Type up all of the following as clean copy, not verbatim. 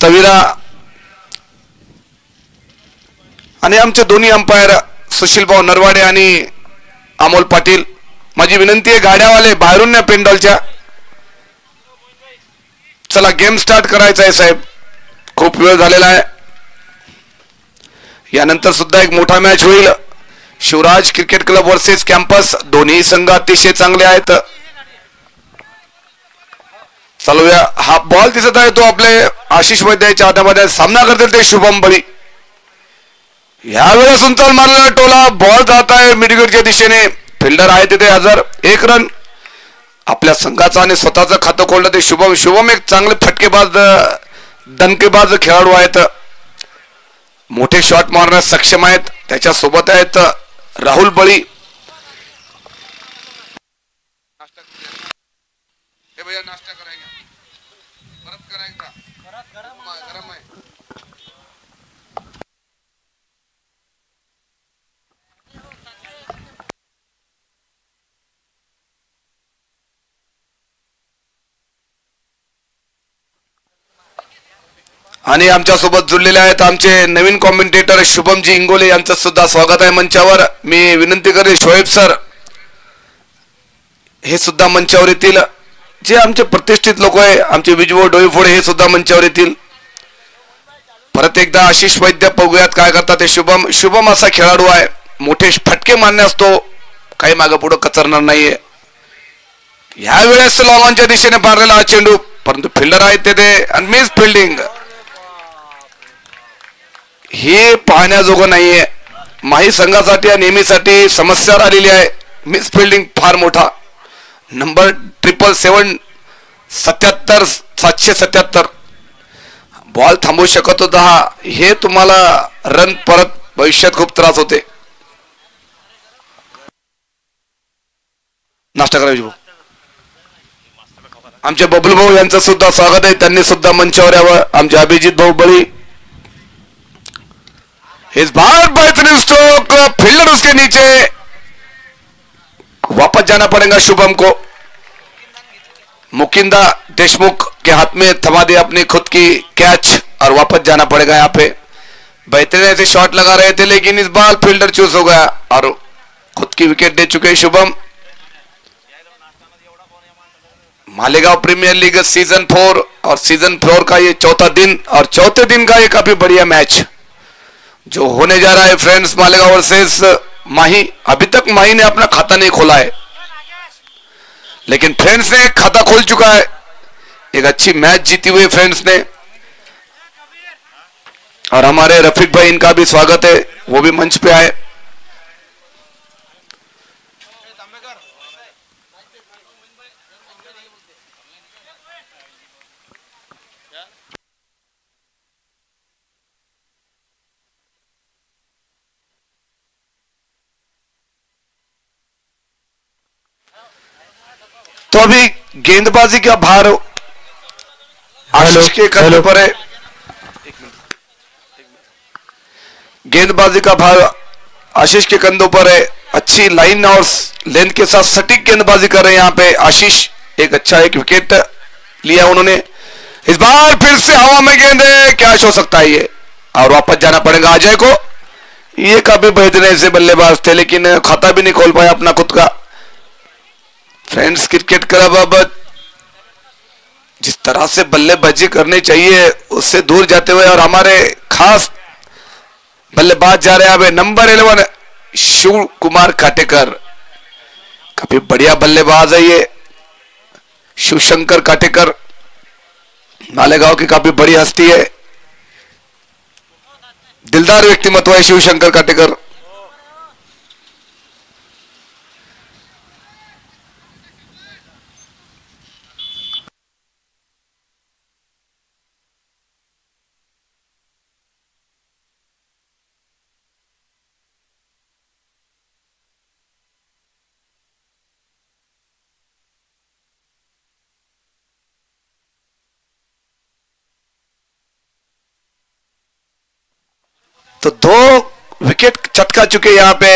तविरा आणि आमचे दोन्ही अंपायर सुशील भाऊ नरवाडे आणि अमोल पाटील. माझी विनंती आहे गाड्यावाले बाहेरून या पेंडॉलच्या. चला गेम स्टार्ट करायचा आहे साहेब, खूप वेळ झालेला आहे. यानंतर सुद्धा एक मोठा मॅच होईल. Shivraj cricket club versus campus. दोन्ही संघ अतिशय चांगले आहेत. चालूया. हा बॉल दिसत आहे तो आपले आशिष वैद्याच्या हातामध्ये. सामना करतील ते शुभम बळी. यावेळेस उंचाल मारलेला टोला. बॉल जात आहे मिडविकेटच्या दिशेने. फिल्डर आहे तिथे हजर. 1 रन. आपल्या संघाचा आणि स्वतःचं खातं खोललं ते शुभम. शुभम एक चांगले फटकेबाज दणकेबाज खेळाडू आहेत. मोठे शॉट मारण्यास सक्षम आहेत. त्याच्या सोबत आहेत राहुल बळी. नाश्ता करायचा परत करायचा गरम आहे. आणि आमच्या सोबत जुळलेले आहेत आमचे नवीन कॉमेंटेटर शुभमजी इंगोले यांचं सुद्धा स्वागत आहे मंचावर. मी विनंती करेन शोएब सर हे सुद्धा मंचावर येतील. जे आमचे प्रतिष्ठित लोक आहे आमचे विजू डोईफोडे हे सुद्धा मंचावर येतील. परत एकदा आशिष वैद्य बघूयात काय करतात ते शुभम. शुभम असा खेळाडू आहे, मोठे फटके मारण्यास तो काही मागे पुढे कचरणार नाहीये. ह्या वेळेस लॉंगॉनच्या दिशेने मारलेला हा चेंडू, परंतु फिल्डर आहेत ते आणि मिस फिल्डिंग. हे पाहण्याजोगं नाहीये. माही संघासाठी आणि नेहमीसाठी समस्या आलेली आहे. मिस फिल्डिंग फार मोठा. नंबर 777 बॉल थांबवू शकत होता. हे तुम्हाला रन परत भविष्यात खूप त्रास होते. नाश्ता करायची भाऊ. आमचे बबलू भाऊ यांचं सुद्धा स्वागत आहे, त्यांनी सुद्धा मंचावर यावं. आमचे अभिजित भाऊ बळी. इस बार बेहतरीन स्ट्रोक, फील्डर उसके नीचे. वापस जाना पड़ेगा शुभम को. मुकिंदा देशमुख के हाथ में थमा दिया अपनी खुद की कैच और वापस जाना पड़ेगा. यहाँ पे बेहतरीन ऐसे शॉट लगा रहे थे लेकिन इस बार फील्डर चूज हो गया और खुद की विकेट दे चुके हैं Shubham. Malegaon premier league season 4 और सीजन 4 का ये चौथा दिन और चौथे दिन का ये काफी बढ़िया मैच जो होने जा रहा है फ्रेंड्स. मालेगांव वर्सेस माही. अभी तक माही ने अपना खाता नहीं खोला है लेकिन फ्रेंड्स ने खाता खोल चुका है. एक अच्छी मैच जीती हुई फ्रेंड्स ने. और हमारे रफीक भाई इनका भी स्वागत है, वो भी मंच पे आए. तो अभी गेंदबाजी का भार आशीष के कंधों पर है. गेंदबाजी का भार आशीष के कंधों पर है. अच्छी लाइन और लेंथ के साथ सटीक गेंदबाजी कर रहे हैं यहाँ पे आशीष. एक अच्छा एक विकेट लिया उन्होंने. इस बार फिर से हवा में गेंद है. कैच हो सकता है ये और वापस जाना पड़ेगा अजय को. ये काफी बेहतरीन ऐसे बल्लेबाज थे लेकिन खाता भी नहीं खोल पाया अपना खुद का. फ्रेंड्स क्रिकेट क्लब अब जिस तरह से बल्लेबाजी करनी चाहिए उससे दूर जाते हुए और हमारे खास बल्लेबाज जा रहे हैं अभी नंबर 11 शिव कुमार काटेकर. काफी बढ़िया बल्लेबाज है ये शिवशंकर काटेकर. मालेगांव की काफी बड़ी हस्ती है, दिलदार व्यक्तिमत्व है शिवशंकर काटेकर. तो 2 विकेट चटका चुके यहां पे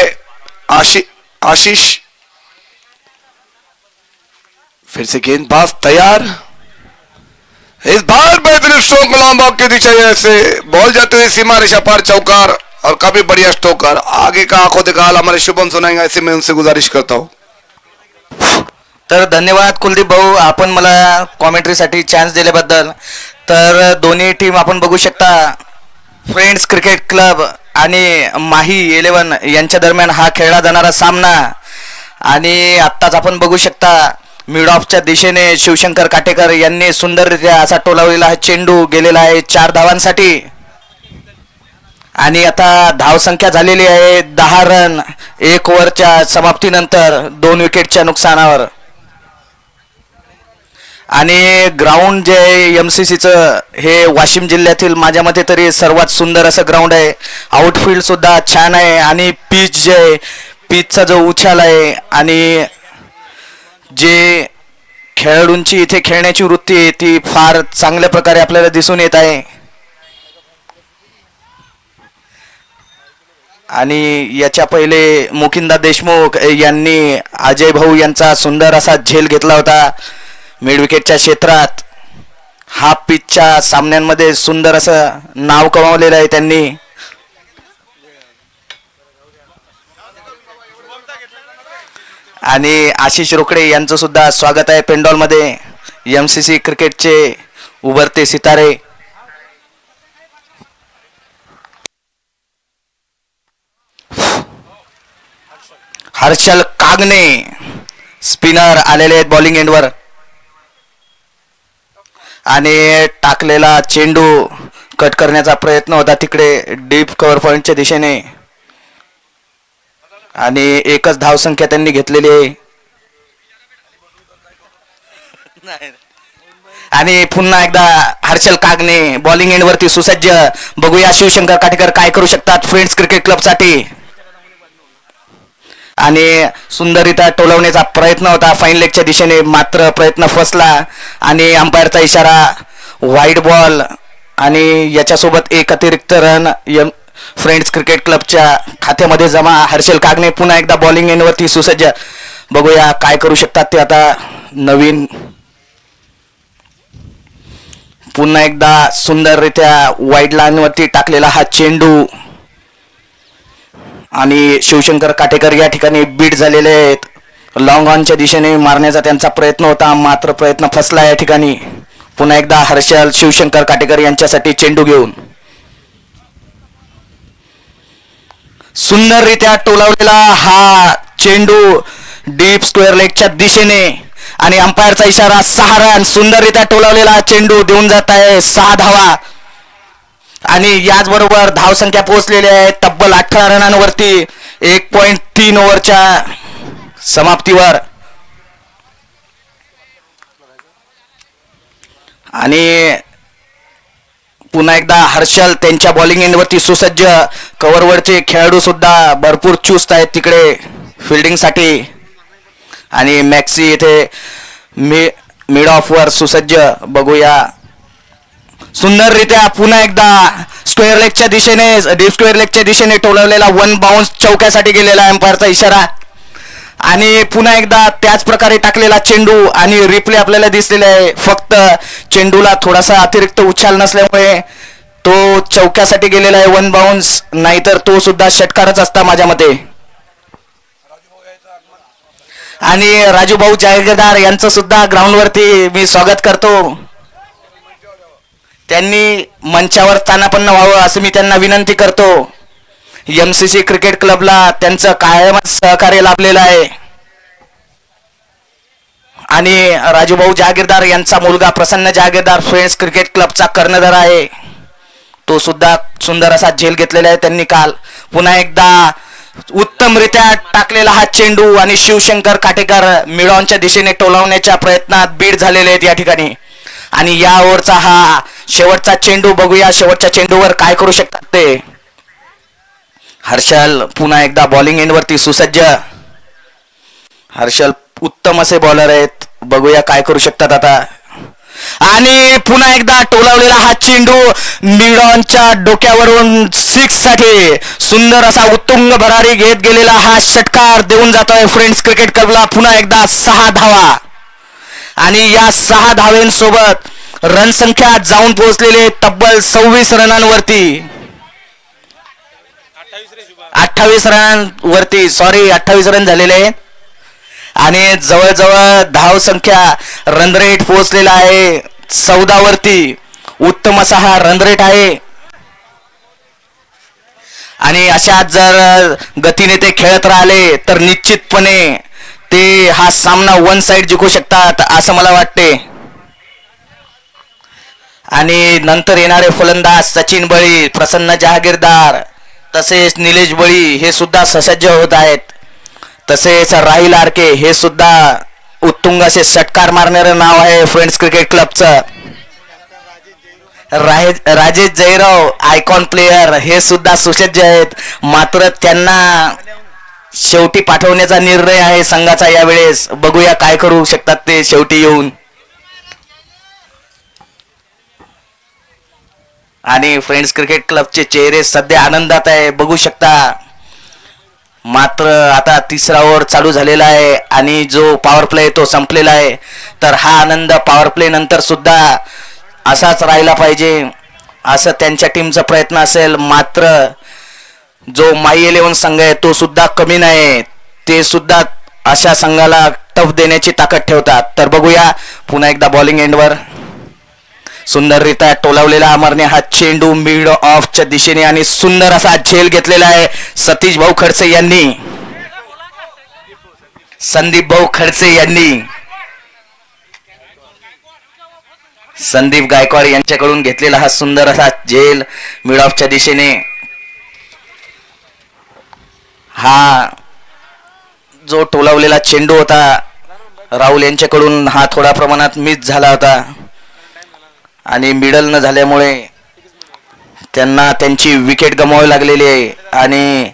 आशीष. फिर से गेंदबाज तैयार. इस बार बेहतरीन स्ट्रोक लॉन्ग बॉल की दिशा से बॉल जाते हुए सीमा रेखा पार चौकार और काफी बढ़िया स्ट्रोकर। आगे का आंखों देखा हाल हमारे शुभम सुनाएंगे, ऐसे मैं उनसे गुजारिश करता हूँ। तर धन्यवाद कुलदीप भाऊ, आपण मला कॉमेंट्रीसाठी चान्स दिल्याबद्दल. तर दोन्ही टीम आपण बघू शकता, फ्रेंड्स क्रिकेट क्लब आणि माही 11 यांच्या दरम्यान हा खेळला जाणारा सामना. आणि आत्ताच आपण बघू शकता मिड ऑफच्या दिशेने शिवशंकर काटेकर यांनी सुंदररित्या असा टोलावलेला हा चेंडू गेलेला आहे 4 धावांसाठी. आणि आता धावसंख्या झालेली आहे 10 रन 1 ओव्हरच्या समाप्तीनंतर 2 विकेटच्या नुकसानावर. आणि ग्राउंड जे MCCचं हे वाशिम जिल्ह्यातील माझ्या मते तरी सर्वात सुंदर असं ग्राउंड आहे. आउटफील्ड सुद्धा छान आहे आणि पिच जे आहे, पिचचा जो उछाल आहे आणि जे खेळाडूंची इथे खेळण्याची वृत्ती आहे ती फार चांगल्या प्रकारे आपल्याला दिसून येत आहे. आणि याच्या पहिले मुकिंदा देशमुख यांनी अजय भाऊ यांचा सुंदर असा झेल घेतला होता मिड विकेटच्या क्षेत्रात. हाफ पिचच्या सामन्यांमध्ये सुंदर असं नाव कमावलेलं आहे त्यांनी. आणि आशिष रोकडे यांचं सुद्धा स्वागत आहे पेंडॉलमध्ये. MCC क्रिकेटचे उभरते सितारे. हर्षल कागणे स्पिनर आलेले आहेत बॉलिंग एंडवर. आणि टाकलेला चेंडू कट करण्याचा प्रयत्न होता तिकडे डीप कव्हर पॉइंटच्या दिशेने. आणि एकच धावसंख्या त्यांनी घेतलेली आहे. आणि पुन्हा एकदा हर्षल कागणे बॉलिंग एंडवरती सुसज्ज. बघूया शिवशंकर काटेकर काय करू शकतात फ्रेंड्स क्रिकेट क्लबसाठी. आणि सुंदररित्या टोलवण्याचा प्रयत्न होता फाईन लेगच्या दिशेने, मात्र प्रयत्न फसला. आणि अंपायरचा इशारा वाईड बॉल. आणि याच्यासोबत एक अतिरिक्त रन फ्रेंड्स क्रिकेट क्लबच्या खात्यामध्ये जमा. हर्षल कागणे पुन्हा एकदा बॉलिंग एंडवरती सुसज्ज. बघूया काय करू शकतात ते आता नवीन. पुन्हा एकदा सुंदररित्या वाईड लाईनवरती टाकलेला हा चेंडू. आणि शिवशंकर काटेकर या ठिकाणी बीट झालेले आहेत. लॉंग ऑनच्या दिशेने मारण्याचा त्यांचा प्रयत्न होता, मात्र प्रयत्न फसला या ठिकाणी. पुन्हा एकदा हर्षल शिवशंकर काटेकर यांच्यासाठी चेंडू घेऊन. सुंदररित्या टोलावलेला हा चेंडू डीप स्क्वेअर लेगच्या दिशेने. आणि अंपायरचा इशारा 6 रन. सुंदररित्या टोलावलेला चेंडू देऊन जात आहे 6 धावा. आणि याचबरोबर धावसंख्या पोहोचलेली आहे तब्बल 18 रनांवरती 1.3 ओव्हरच्या समाप्तीवर. आणि पुन्हा एकदा हर्षल त्यांच्या बॉलिंग एंडवरती सुसज्ज. कव्हरवरचे खेळाडू सुद्धा भरपूर चुस्त आहेत तिकडे फिल्डिंगसाठी. आणि मॅक्सी इथे मिड ऑफवर सुसज्ज. बघूया सुंदररित्या पुन्हा एकदा स्क्वेअर लेगच्या दिशेने डीप स्क्वेअर लेगच्या दिशेने टोलवलेला 1 बाउन्स चौक्यासाठी गेलेला अंपायरचा इशारा. आणि पुन्हा एकदा त्याच प्रकारे टाकलेला चेंडू. आणि रिप्ले आपल्याला दिसलेला आहे. फक्त चेंडूला थोडासा अतिरिक्त उछाल नसल्यामुळे तो चौक्यासाठी गेलेला आहे 1 बाउन्स. नाहीतर तो सुद्धा षटकारच असता माझ्या मते. आणि राजूभाऊ जागीरदार यांचं सुद्धा ग्राउंडवरती मी स्वागत करतो. त्यांनी मंचावर स्थानापन्न व्हावं असं मी त्यांना विनंती करतो. MCC क्रिकेट क्लबला त्यांचं कायमच सहकार्य लाभलेलं आहे. आणि राजूभाऊ जागीरदार यांचा मुलगा प्रसन्न जागीरदार फ्रेंड्स क्रिकेट क्लबचा कर्णधार आहे. तो सुद्धा सुंदर असा झेल घेतलेला आहे त्यांनी काल. पुन्हा एकदा उत्तमरित्या टाकलेला हा चेंडू. आणि शिवशंकर काटेकर मिडॉनच्या दिशेने टोलावण्याच्या प्रयत्नात बीड झालेले आहेत या ठिकाणी. आणि या ओव्हरचा हा शेवटचा चेंडू. बघूया शेवटच्या चेंडूवर काय करू शकतात ते. हर्षल पुन्हा एकदा बॉलिंग एंडवरती सुसज्ज. हर्षल उत्तम असे बॉलर आहेत. बघूया काय करू शकतात आता. आणि पुन्हा एकदा टोलावलेला हा चेंडू मिडॉनच्या डोक्यावरून 6 साठी सुंदर असा उत्तुंग भरारी घेत गेलेला हा षटकार देऊन जातोय फ्रेंड्स क्रिकेट क्लबला पुन्हा एकदा 6 धावा. आणि या 6 धावेंसोबत रन संख्या जाऊन पोहोचलेले तब्बल 26 रनांवरती. 28 रनांवरती, सॉरी 28 रन झालेले आहेत. आणि जवळजवळ धाव संख्या रन रेट पोहोचलेला आहे 14 वरती. उत्तम असा हा रन रेट आहे. आणि अशा जर गतीने ते खेळत राहिले तर निश्चितपणे ते हा सामना वन साइड जिंकू शकतात असं मला वाटते. आणि नंतर येणारे फलंदाज सचिन बळी, प्रसन्न जहागीरदार तसेच निलेश बळी हे सुद्धा ससज्ज होत आहेत. तसेच राहिल आरके हे सुद्धा उत्तुंग असे षटकार मारणारे नाव आहे फ्रेंड्स क्रिकेट क्लबचं. राजेश जयराव आयकॉन प्लेयर हे सुद्धा सुसज्ज आहेत. मात्र त्यांना शेवटी पाठवण्याचा निर्णय आहे संघाचा यावेळेस. बघूया काय करू शकतात ते शेवटी येऊन. आणि फ्रेंड्स क्रिकेट क्लबचे चेहरे सध्या आनंदात आहे, बघू शकता. मात्र आता तिसरा ओव्हर चालू झालेला आहे आणि जो पॉवर प्ले तो संपलेला आहे. तर हा आनंद पॉवर प्ले नंतर सुद्धा असाच राहिला पाहिजे असं त्यांच्या टीमचा प्रयत्न असेल. मात्र जो माई 11 संघ आहे तो सुद्धा कमी नाही. ते सुद्धा अशा संघाला टफ देण्याची ताकद ठेवतात. तर बघूया पुन्हा एकदा बॉलिंग एंडवर सुंदररित्या टोलावलेला अमरने हा चेंडू मिड ऑफच्या दिशेने आणि सुंदर असा झेल घेतलेला आहे सतीश भाऊ खडसे यांनी, संदीप भाऊ खडसे यांनी. संदीप गायकवाड यांच्याकडून घेतलेला हा सुंदर असा झेल मिड ऑफच्या दिशेने. हा जो टोलावलेला चेंडू होता राहुल यांच्याकडून हा थोड्या प्रमाणात मिस झाला होता आणि मिडल न झाल्यामुळे त्यांना त्यांची विकेट गमावावी लागलेली आहे. आणि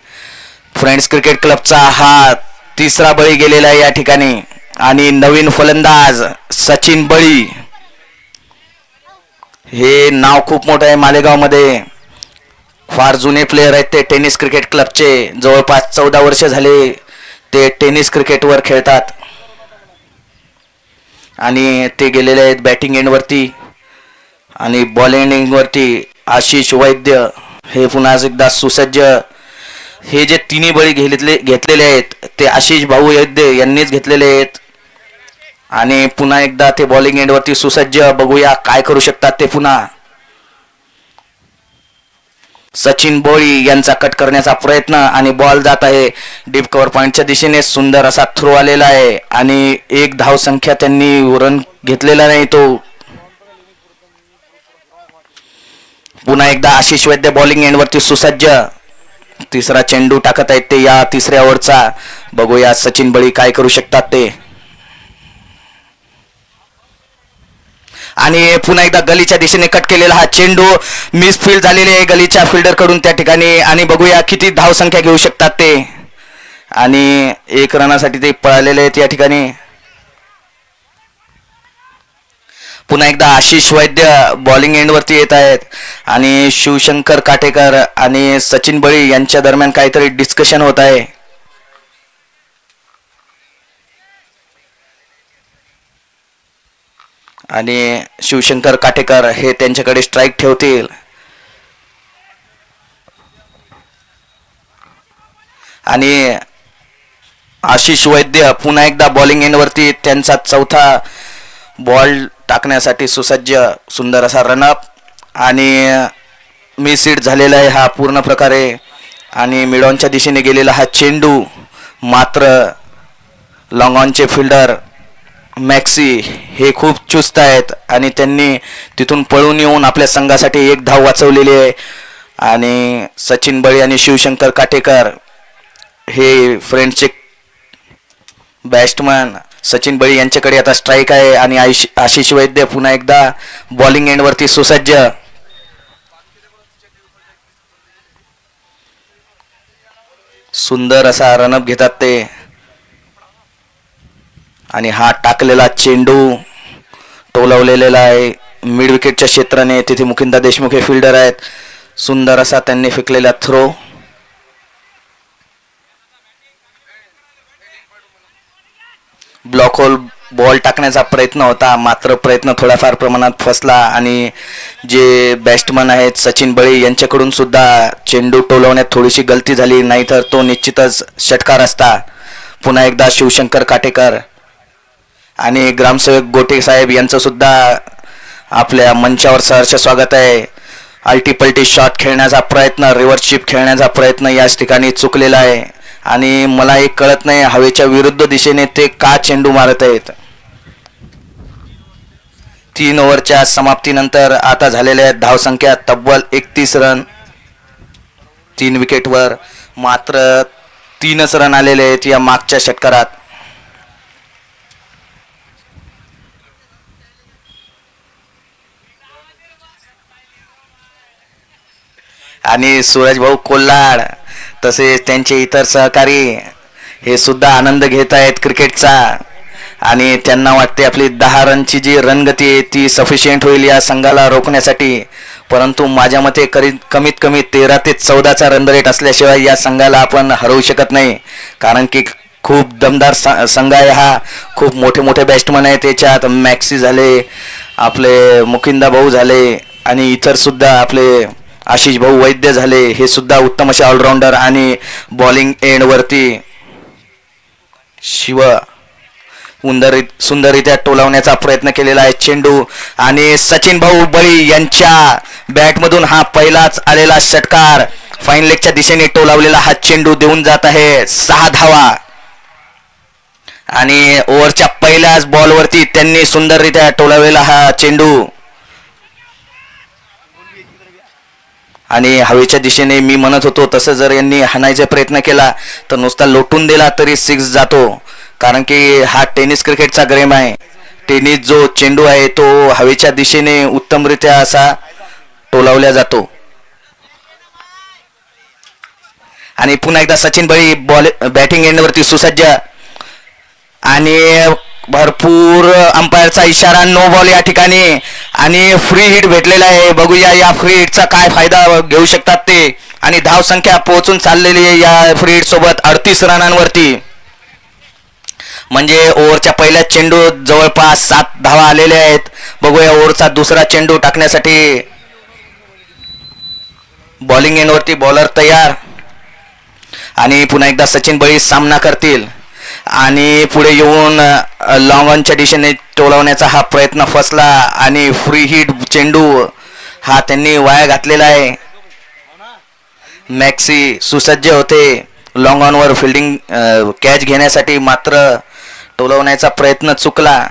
फ्रेंड्स क्रिकेट क्लबचा हा तिसरा बळी गेलेला आहे या ठिकाणी. आणि नवीन फलंदाज सचिन बळी, हे नाव खूप मोठं आहे मालेगावमध्ये. फार जुने प्लेयर आहेत ते टेनिस क्रिकेट क्लबचे. जवळपास 14 वर्ष झाले ते टेनिस क्रिकेटवर खेळतात. आणि ते गेलेले आहेत बॅटिंग एंडवरती. आणि बॉलिंग एंडवरती आशिष वैद्य हे पुन्हा एकदा सुसज्ज. हे जे तिन्ही बळी घेतलेले आहेत ते आशिष भाऊ वैद्य यांनीच घेतलेले आहेत. आणि पुन्हा एकदा ते बॉलिंग एंडवरती सुसज्ज. बघूया काय करू शकतात ते पुन्हा. सचिन बळी यांचा कट करण्याचा प्रयत्न आणि बॉल जात आहे डीप कव्हर पॉइंटच्या दिशेने. सुंदर असा थ्रो आलेला आहे आणि एक धाव संख्या त्यांनी रन घेतलेला नाही तो. पुन्हा एकदा आशिष वैद्य बॉलिंग एंडवरती सुसज्ज. तिसरा चेंडू टाकत आहेत ते या तिसऱ्या ओव्हरचा. बघूया सचिन बळी काय करू शकतात ते. आणि पुन्हा एकदा गलीच्या दिशेने कट केलेला हा चेंडू मिस फील्ड झालेले आहे गलीच्या फिल्डर कडून त्या ठिकाणी. आणि बघूया किती धाव संख्या घेऊ शकतात ते. आणि 1 रनासाठी ते पळालेले आहेत या ठिकाणी. पुन्हा एकदा आशिष वैद्य बॉलिंग एंडवरती येत आहेत आणि शिवशंकर काटेकर आणि सचिन बळी यांच्या दरम्यान काहीतरी डिस्कशन होत आहे. आणि शिवशंकर काटेकर हे त्यांच्याकडे स्ट्राईक ठेवतील. आणि आशिष वैद्य पुन्हा एकदा बॉलिंग एंडवरती त्यांचा चौथा बॉल टाकण्यासाठी सुसज्ज. सुंदर असा रनअप आणि मिस हिट झालेला आहे हा पूर्ण प्रकारे. आणि मिडॉनच्या दिशेने गेलेला हा चेंडू. मात्र लॉंग ऑनचे फिल्डर मॅक्सी हे खूप चुस्त आहेत आणि त्यांनी तिथून पळून येऊन आपल्या संघासाठी 1 धाव वाचवलेली आहे. आणि सचिन बळी आणि शिवशंकर काटेकर हे फ्रेंड्सचे बॅट्समन सचिन बळी यांच्याकडे आता स्ट्राईक आहे. आणि आशिष वैद्य पुन्हा एकदा बॉलिंग एंडवरती सुसज्ज. सुंदर असा रनअप घेतात ते. आणि हा टाकलेला चेंडू टोलवलेला आहे मिड विकेटच्या क्षेत्राने. तिथे मुकिंदा देशमुख हे फिल्डर आहेत. सुंदर असा त्यांनी फेकलेला थ्रो. ब्लॉक होल बॉल टाकण्याचा प्रयत्न होता, मात्र प्रयत्न थोड्याफार प्रमाणात फसला आणि जे बॅट्समन आहेत सचिन बळी यांच्याकडून सुद्धा चेंडू टोलवण्यात थोडीशी गलती झाली, नाहीतर तो निश्चितच षटकार असता. पुन्हा एकदा शिवशंकर काटेकर आणि ग्रामसेवक गोटे साहेब यांचं सुद्धा आपल्या मंचावर सहर्ष स्वागत आहे. अल्टीपल्टी शॉट खेळण्याचा प्रयत्न, रिव्हर्स शिप खेळण्याचा प्रयत्न याच ठिकाणी चुकलेला आहे आणि मला एक कळत नाही हवेच्या विरुद्ध दिशेने ते का चेंडू मारत आहेत. 3 ओव्हरच्या समाप्तीनंतर आता झालेल्या धावसंख्या तब्बल 31 रन. 3 विकेटवर मात्र 3च रन आलेले आहेत या मागच्या षटकारात. आणि सूरज भाऊ कोल्हाड तसेच त्यांचे इतर सहकारी हे सुद्धा आनंद घेत आहेत क्रिकेटचा आणि त्यांना वाटते आपली 10 रनची जी रणगती आहे ती सफिशियंट होईल या संघाला रोखण्यासाठी. परंतु माझ्या मते कमीत कमी 13 ते 14चा रन रेट असल्याशिवाय या संघाला आपण हरवू शकत नाही, कारण की खूप दमदार संघ आहे हा. खूप मोठे मोठे बॅट्समन आहेत त्याच्यात. मॅक्सी झाले, आपले मुकिंदा भाऊ झाले आणि इतर सुद्धा आपले आशिष भाऊ वैद्य झाले, हे सुद्धा उत्तम असे ऑलराऊंडर. आणि बॉलिंग एंडवरती शिव सुंदररित्या टोलावण्याचा प्रयत्न केलेला आहे चेंडू आणि सचिन भाऊ बळी यांच्या बॅटमधून हा पहिलाच आलेला षटकार. फाईन लेगच्या दिशेने टोलावलेला हा चेंडू देऊन जात आहे 6 धावा आणि ओव्हरच्या पहिल्याच बॉलवरती त्यांनी सुंदररित्या टोलावलेला हा चेंडू आणि हवेच्या दिशेने मी म्हणत होतो तसं जर यांनी हाणायचा प्रयत्न केला तर नुसता लोटून दिला तरी 6 जातो, कारण की हा टेनिस क्रिकेटचा गेम आहे. टेनिस जो चेंडू आहे तो हवेच्या दिशेने उत्तमरित्या असा टोलावला जातो. आणि पुन्हा एकदा सचिन बळी बॅटिंग एंडवरती सुसज्ज आणि भरपूर अंपायरचा इशारा, नो बॉल या ठिकाणी आणि फ्री हिट भेटलेला आहे. बघूया या फ्री हिटचा काय फायदा घेऊ शकतात ते. आणि धाव संख्या पोहोचून चाललेली आहे या फ्री हिट सोबत 38 रनांवरती. म्हणजे ओव्हरच्या पहिल्या चेंडू जवळपास 7 धावा आलेल्या आहेत. बघूया ओव्हरचा दुसरा चेंडू टाकण्यासाठी बॉलिंग एंडवरती बॉलर तयार आणि पुन्हा एकदा सचिन बळी सामना करतील आणि पुढे येऊन लॉंग ऑनच्या दिशेने टोलवण्याचा हा प्रयत्न फसला आणि फ्री हिट चेंडू हा त्यांनी वाया घातलेला आहे. मॅक्सी सुसज्ज होते लॉंग ऑनवर फिल्डिंग कॅच घेण्यासाठी, मात्र टोलवण्याचा प्रयत्न चुकला.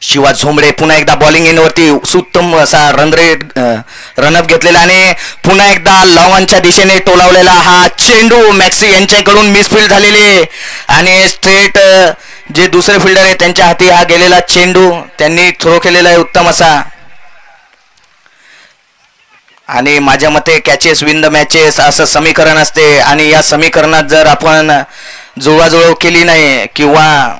शिवा झोंबडे पुन्हा एकदा बॉलिंग एंडवरती उत्तम असा रनअप घेतलेला आणि पुन्हा एकदा लॉंगॉनच्या दिशेने टोलावलेला हा चेंडू मॅक्सी यांच्याकडून मिसफिल्ड झालेले आणि स्ट्रेट जे दुसरे फिल्डर आहे त्यांच्या हाती हा गेलेला चेंडू त्यांनी थ्रो केलेला आहे उत्तम असा. आणि माझ्या मते कॅचेस विन द मॅचेस असं समीकरण असते आणि या समीकरणात जर आपण जुळवाजुळव केली नाही किंवा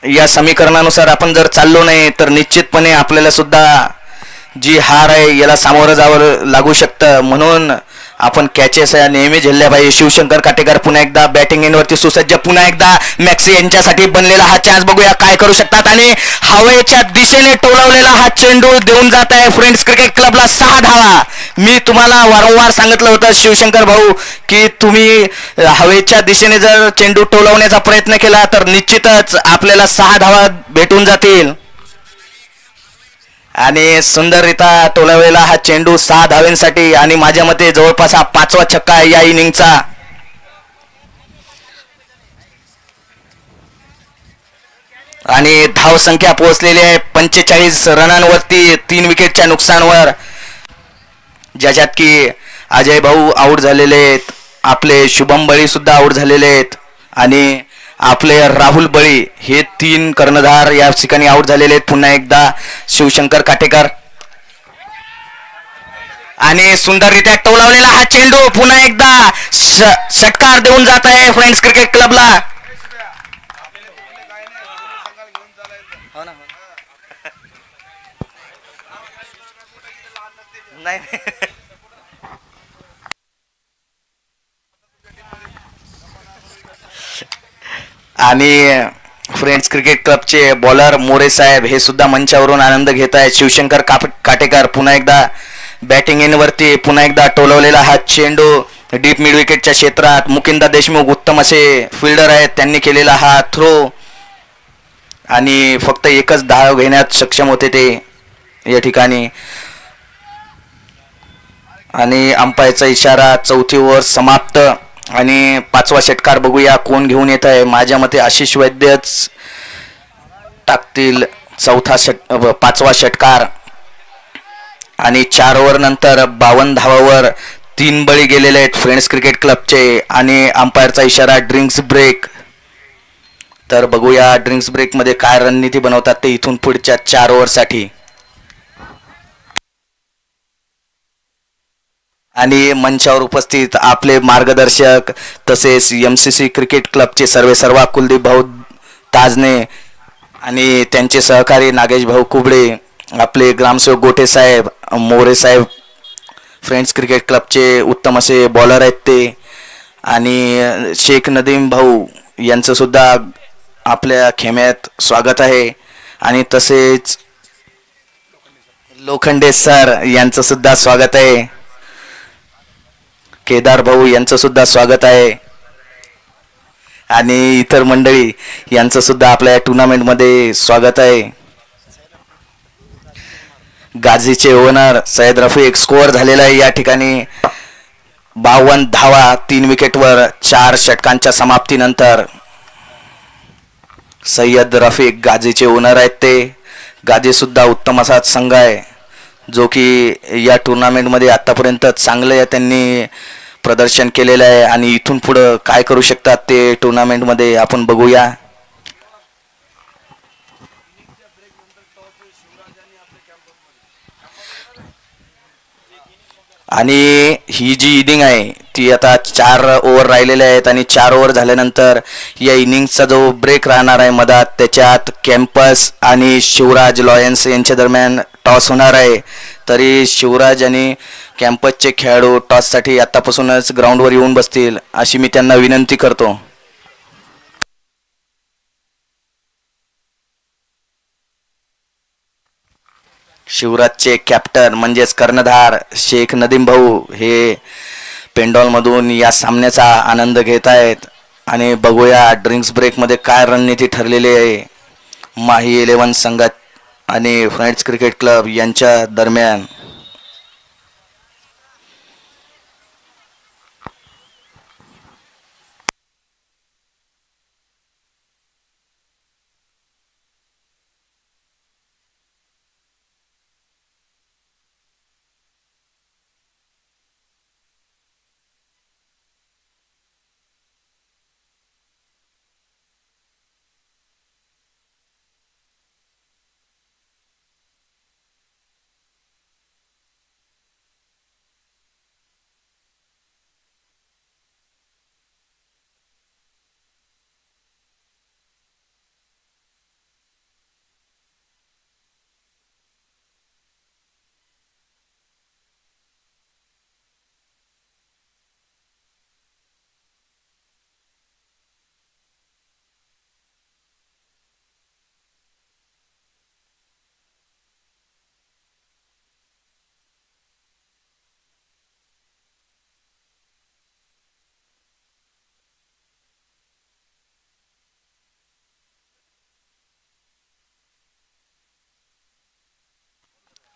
या समीकरणानुसार आपण जर चाललो नाही तर निश्चितपणे आपल्याला सुद्धा जी हार आहे याला सामोरं जावं लागू शकतं. म्हणून आपण कॅचेस नेहमी झेलल्या पाहिजे. शिवशंकर काटेकर पुन्हा एकदा बॅटिंग एंडवरती सुसज्ज. पुन्हा एकदा मॅक्सी यांच्यासाठी बनलेला हा चान्स, बघूया काय करू शकतात. आणि हवेच्या दिशेने टोलवलेला हा चेंडू देऊन जात आहे फ्रेंड्स क्रिकेट क्लबला 6 धावा. मी तुम्हाला वारंवार सांगितलं होतं शिवशंकर भाऊ की तुम्ही हवेच्या दिशेने जर चेंडू टोलवण्याचा प्रयत्न केला तर निश्चितच आपल्याला 6 धावा भेटून जातील. आणि सुंदररित्या टोलवलेला हा चेंडू 6 धावांसाठी आणि माझ्या मते जवळपास हा 5वा छक्का आहे या इनिंगचा. आणि धाव संख्या पोहोचलेली आहे 45 रनांवरती 3 विकेटच्या नुकसानवर, ज्याच्यात की अजय भाऊ आऊट झालेले आहेत, आपले शुभम बळी सुद्धा आऊट झालेले आहेत आणि आपले राहुल बळी हे 3 कर्णधार या ठिकाणी आऊट झालेले आहेत. पुन्हा एकदा शिवशंकर काटेकर आणि सुंदररित्या टोलावलेला हा चेंडू पुन्हा एकदा षटकार देऊन जात आहे फ्रेंड्स क्रिकेट क्लबला. नाही आणि फ्रेंड्स क्रिकेट क्लबचे बॉलर मोरे साहेब हे सुद्धा मंचावरून आनंद घेत आहेत. शिवशंकर काटेकर पुन्हा एकदा बॅटिंग एंडवरती, पुन्हा एकदा टोलवलेला हा चेंडू डीप मिड विकेटच्या क्षेत्रात. मुकिंदा देशमुख उत्तम असे फिल्डर आहेत, त्यांनी केलेला हा थ्रो आणि फक्त एकच धाव घेण्यात सक्षम होते ते या ठिकाणी. आणि अंपायरचा इशारा, चौथी ओव्हर समाप्त आणि 5वा षटकार बघूया कोण घेऊन येत आहे. माझ्या मते आशिष वैद्यच टाकतील 5वा षटकार. आणि 4 ओव्हर नंतर 52 धावावर 3 बळी गेलेले आहेत फ्रेंड्स क्रिकेट क्लबचे. आणि अंपायरचा इशारा ड्रिंक्स ब्रेक. तर बघूया ड्रिंक्स ब्रेकमध्ये काय रणनीती बनवतात ते इथून पुढच्या 4 ओव्हरसाठी. आणि मंचावर उपस्थित आपले मार्गदर्शक तसेच MCC क्रिकेट क्लबचे सर्वेसर्वा कुलदीप भाऊ ताजने आणि त्यांचे सहकारी नागेश भाऊ कुबडे, आपले ग्रामसेवक गोठे साहेब, मोरे साहेब फ्रेंड्स क्रिकेट क्लबचे उत्तम असे बॉलर आहेत ते. आणि शेख नदीम भाऊ यांचं सुद्धा आपल्या खेम्यात स्वागत आहे. आणि तसेच लोखंडे सर यांचं सुद्धा स्वागत आहे. केदार भाऊ यांचं सुद्धा स्वागत आहे. आणि इतर मंडळी यांचं सुद्धा आपल्या टुर्नामेंटमध्ये स्वागत आहे. गाझीचे ओनर सय्यद रफिक. स्कोअर झालेला आहे या ठिकाणी 52 धावा 3 विकेटवर 4 षटकांच्या समाप्तीनंतर. सय्यद रफिक गाझीचे ओनर आहेत ते. गाझी सुद्धा उत्तम असा संघ आहे जो की या टुर्नामेंटमध्ये आतापर्यंत चांगले त्यांनी प्रदर्शन केलेलं आहे. आणि इथून पुढं काय करू शकतात ते टुर्नामेंटमध्ये आपण बघूया. आणि ही जी इनिंग आहे ती आता 4 ओव्हर राहिलेले आहेत आणि 4 ओव्हर झाल्यानंतर या इनिंगचा जो ब्रेक राहणार आहे मधात, त्याच्यात कॅम्पस आणि शिवराज लॉयन्स यांच्या दरम्यान टॉस होणार आहे. तरी शिवराज आणि कॅम्पसचे खेळाडू टॉससाठी आतापासूनच ग्राउंडवर येऊन बसतील अशी मी त्यांना विनंती करतो. शिवराजचे कॅप्टन म्हणजेच कर्णधार शेख नदीम भाऊ हे पेंडॉलमधून या सामन्याचा आनंद घेत आहेत. आणि बघूया ड्रिंक्स ब्रेकमध्ये काय रणनीती ठरलेली आहे माही 11 संघात आणि फ्रेंड्स क्रिकेट क्लब यांच्या दरम्यान.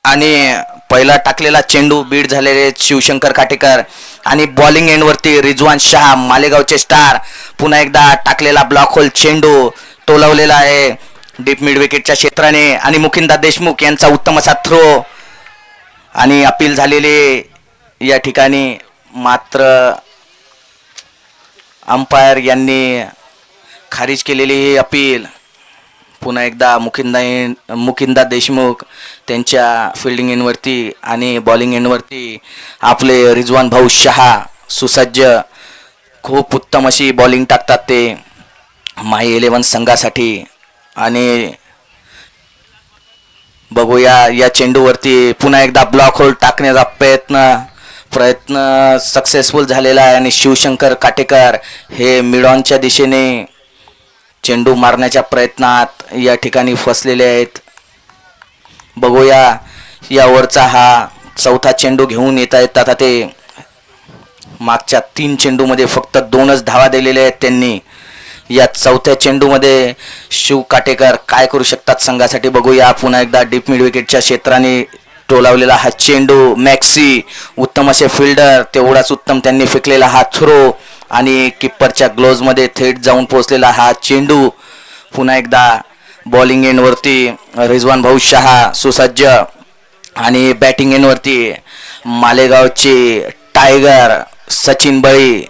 आणि पहिला टाकलेला चेंडू बीट झालेले शिवशंकर काटेकर. आणि बॉलिंग एंडवरती रिजवान शाह मालेगावचे स्टार. पुन्हा एकदा टाकलेला ब्लॉक होल चेंडू टोलवलेला आहे डीप मिड विकेटच्या क्षेत्राने. आणि मुकिंदा देशमुख यांचा उत्तम असा थ्रो. आणि अपील झालेले या ठिकाणी, मात्र अंपायर यांनी खारिज केलेली ही अपील. पुन्हा एकदा मुकिंदा देशमुख त्यांच्या फिल्डिंग एंडवरती आणि बॉलिंग एंडवरती आपले रिजवान भाऊ शहा सुसज्ज, खूप उत्तम अशी बॉलिंग टाकतात ते माही 11 संघासाठी. आणि बघूया या चेंडूवरती पुन्हा एकदा ब्लॉक होल टाकण्याचा प्रयत्न सक्सेसफुल झालेला आहे. आणि शिवशंकर काटेकर हे मिडॉनच्या दिशेने चेंडू मारण्याच्या प्रयत्नात या ठिकाणी फसलेले आहेत. बघूया या ओव्हरचा हा चौथा चेंडू घेऊन येत आहेत. आता ते मागच्या 3 चेंडूमध्ये फक्त 2च धावा दिलेल्या आहेत त्यांनी. या चौथ्या चेंडूमध्ये शिव काटेकर काय करू शकतात संघासाठी बघूया. पुन्हा एकदा डीप मिड विकेटच्या क्षेत्राने टोलावलेला हा चेंडू. मॅक्सी उत्तम असे फिल्डर, तेवढाच उत्तम त्यांनी फेकलेला हा थ्रो आणि किप्परच्या ग्लोव्जमध्ये थेट जाऊन पोहोचलेला हा चेंडू. पुन्हा एकदा बॉलिंग एंडवरती रिजवान भाऊ शहा सुसज्ज आणि बॅटिंग एंडवरती मालेगावचे टायगर सचिन बळी.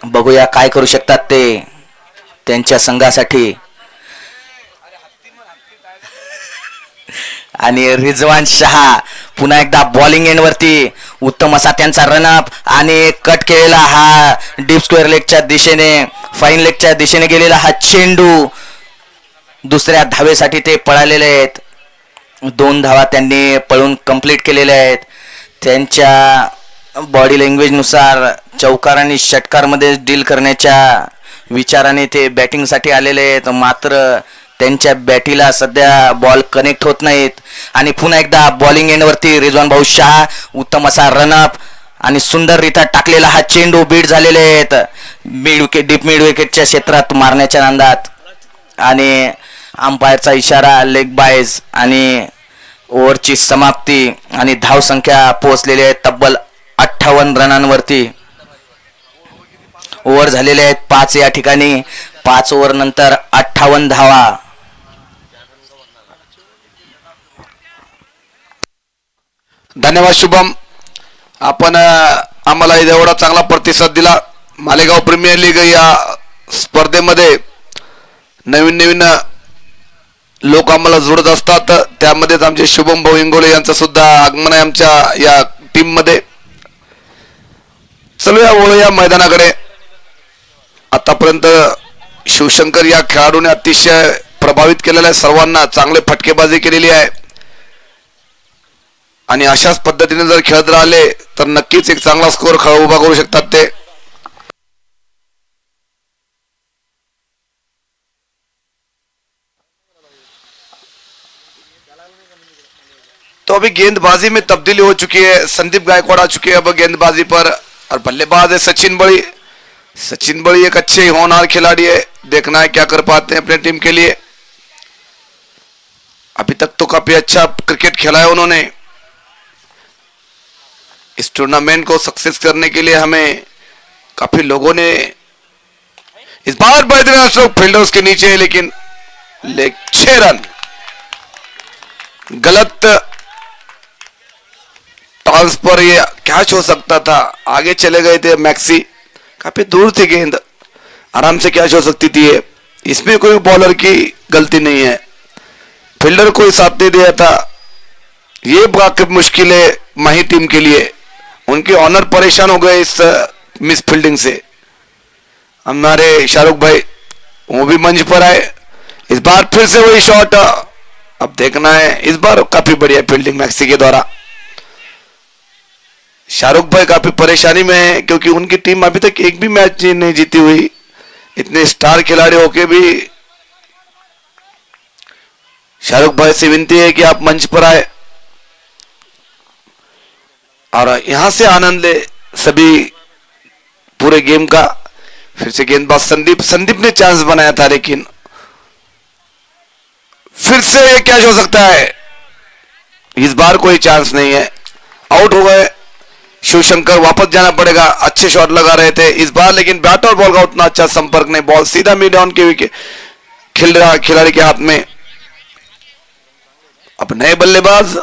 बघूया काय करू शकतात ते त्यांच्या संघासाठी. आणि रिजवान शहा पुन्हा एकदा बॉलिंग एंडवरती उत्तम असा त्यांचा रनअप आणि कट केलेला हा डीप स्क्वेअर लेगच्या दिशेने फाईन लेगच्या दिशेने गेलेला हा चेंडू. दुसऱ्या धावेसाठी ते पळालेले आहेत. 2 धावा त्यांनी पळून कंप्लीट केलेल्या आहेत. त्यांच्या बॉडी लँग्वेजनुसार चौकार आणि षटकारमध्ये डील करण्याच्या विचाराने ते बॅटिंगसाठी आलेले आहेत. मात्र त्यांच्या बॅटीला सध्या बॉल कनेक्ट होत नाहीत. आणि पुन्हा एकदा बॉलिंग एंडवरती रिजवान भाऊ शहा उत्तम असा रनअप आणि सुंदररित्या टाकलेला हा चेंडू. बीट झालेले आहेत मिड विकेट डीप मिड विकेटच्या क्षेत्रात मारण्याच्या नांदात. आणि अंपायरचा इशारा लेग बायज आणि ओव्हरची समाप्ती आणि धावसंख्या पोहोचलेली आहे तब्बल 58 रनांवरती. ओव्हर झालेले आहेत 5 या ठिकाणी. 5 ओव्हर नंतर 58 धावा. धन्यवाद शुभम, आपण आम्हाला एवढा चांगला प्रतिसाद दिला. मालेगाव प्रीमियर लीग या स्पर्धेमध्ये नवीन नवीन लोक आम्हाला जोडत असतात. त्यामध्येच आमचे शुभम भाऊ इंगोले यांचं सुद्धा आगमन आहे आमच्या या टीम मध्ये. चलूया वळूया मैदानाकडे. आतापर्यंत शिवशंकर या खेळाडूने अतिशय प्रभावित केलेला आहे. सर्वांना चांगले फटकेबाजी केलेली आहे आणि अशाच पद्धतीने जर खेळत राहिले तर नक्कीच एक चांगला स्कोर उभा करू शकतात ते. तो अभी गेंदबाजी में तब्दीली हो चुकी है. संदीप गायकवाड़ आ चुके हैं अब गेंदबाजी पर और बल्लेबाज है सचिन बड़ी. सचिन बड़ी एक अच्छे होनहार खिलाड़ी है. देखना है क्या कर पाते हैं अपने टीम के लिए. अभी तक तो काफी अच्छा क्रिकेट खेला है उन्होंने. इस टूर्नामेंट को सक्सेस करने के लिए हमें काफी लोगों ने इस बार बेहतरीन स्ट्रोक फील्डर्स के नीचे है लेकिन 6 रन गलत टॉस पर ये कैच हो सकता था. आगे चले गए थे मैक्सी, काफी दूर थी गेंद, आराम से कैच हो सकती थी. इसमें कोई बॉलर की गलती नहीं है, फील्डर को ही साथ नहीं दिया था. ये काफी मुश्किल है माही टीम के लिए. उनके ऑनर परेशान हो गए इस मिस फील्डिंग से. हमारे शाहरुख भाई वो भी मंच पर आए. इस बार फिर से वही शॉट. अब देखना है, इस बार काफी बढ़िया फील्डिंग मैक्सी के द्वारा. शाहरुख भाई काफी परेशानी में है क्योंकि उनकी टीम अभी तक एक भी मैच नहीं जीती हुई. इतने स्टार खिलाड़ी होके भी शाहरुख भाई से विनती है कि आप मंच पर आए और यहां से आनंद ले सभी पूरे गेम का. फिर से गेंदबाज संदीप ने चांस बनाया था लेकिन फिर से ये कैच हो सकता है. इस बार कोई चांस नहीं है, आउट हो गए. शिवशंकर वापस जाना पड़ेगा. अच्छे शॉट लगा रहे थे इस बार लेकिन बैट और बॉल का उतना अच्छा संपर्क नहीं. बॉल सीधा मिड ऑन के विकेट खेल रहा खिलाड़ी के हाथ में. अब नए बल्लेबाज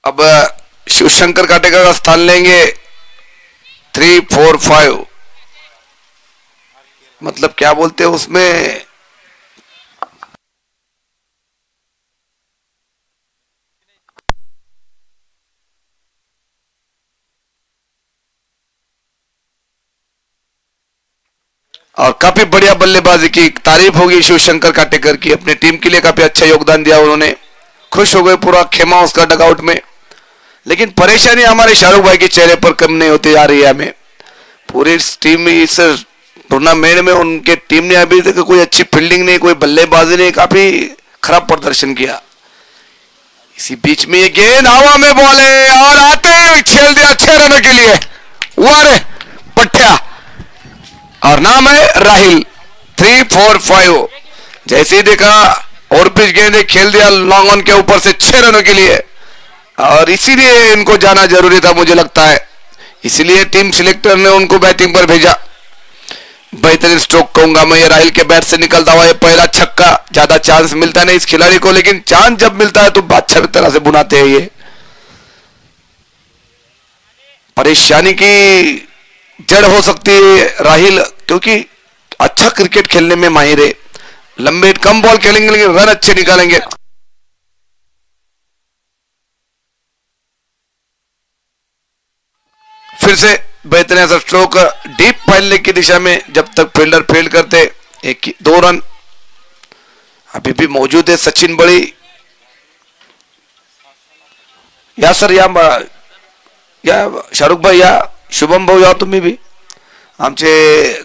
अब शिवशंकर काटेकर का स्थान लेंगे. 3, 4, 5 मतलब क्या बोलते हैं उसमें और काफी बढ़िया बल्लेबाजी की तारीफ होगी शिवशंकर काटेकर की. अपनी टीम के लिए काफी अच्छा योगदान दिया उन्होंने. खुश हो गए पूरा खेमा उसका डगआउट में। लेकिन परेशानी हमारे शाहरुख भाई के चेहरे पर कम नहीं होती जा रही है। हमें पूरी टीम इस टूर्नामेंट में उनके टीम ने अभी तक कोई अच्छी फील्डिंग नहीं, कोई बल्लेबाजी नहीं, काफी खराब प्रदर्शन किया। इसी बीच में ये गेंद हवा में बॉल है और आते ही खेल दिया 6 रनों के लिए। वारे पट्टिया और नाम है राहिल। 3, 4, 5 जैसे ही देखा और पिच गेंद खेल दिया लॉन्ग ऑन के ऊपर से 6 रनों के लिए। और इसीलिए इनको जाना जरूरी था मुझे लगता है, इसीलिए टीम सिलेक्टर ने उनको बैटिंग पर भेजा। बेहतरीन स्ट्रोक कहूंगा मैं ये राहिल के बैट से निकलता हुआ ये पहला छक्का। ज्यादा चांस मिलता नहीं इस खिलाड़ी को, लेकिन चांस जब मिलता है तो अच्छी तरह से बुनाते हैं। ये परेशानी की जड़ हो सकती है राहिल, क्योंकि अच्छा क्रिकेट खेलने में माहिर है। लंबे कम बॉल खेलेंगे लेकिन रन अच्छे निकालेंगे। फिर से बेहतरीन सा स्ट्रोक डीप फैलने की दिशा में, जब तक फील्डर फील्ड करते 2 रन अभी भी मौजूद है। सचिन बड़ी या सर या शाहरुख भाई या शुभम भाऊ या तुम्ही भी आमचे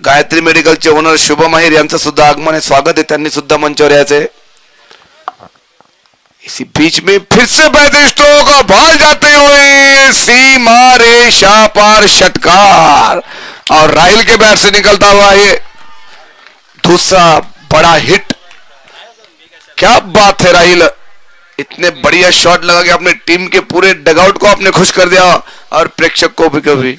गायत्री मेडिकलचे ओनर शुभम अहिर यांचं सुद्धा आगमन आहे, स्वागत आहे, त्यांनी सुद्धा मंचावर यायचे। इसी बीच में फिर से बेहतरीन स्ट्रोक और बॉल जाते हुए सीमा रेखा पार षटकार और राहिल के बैट से निकलता हुआ ये दूसरा बड़ा हिट। क्या बात है राहिल, इतने बढ़िया शॉट लगा के अपने टीम के पूरे डगआउट को आपने खुश कर दिया और प्रेक्षक को भी कभी।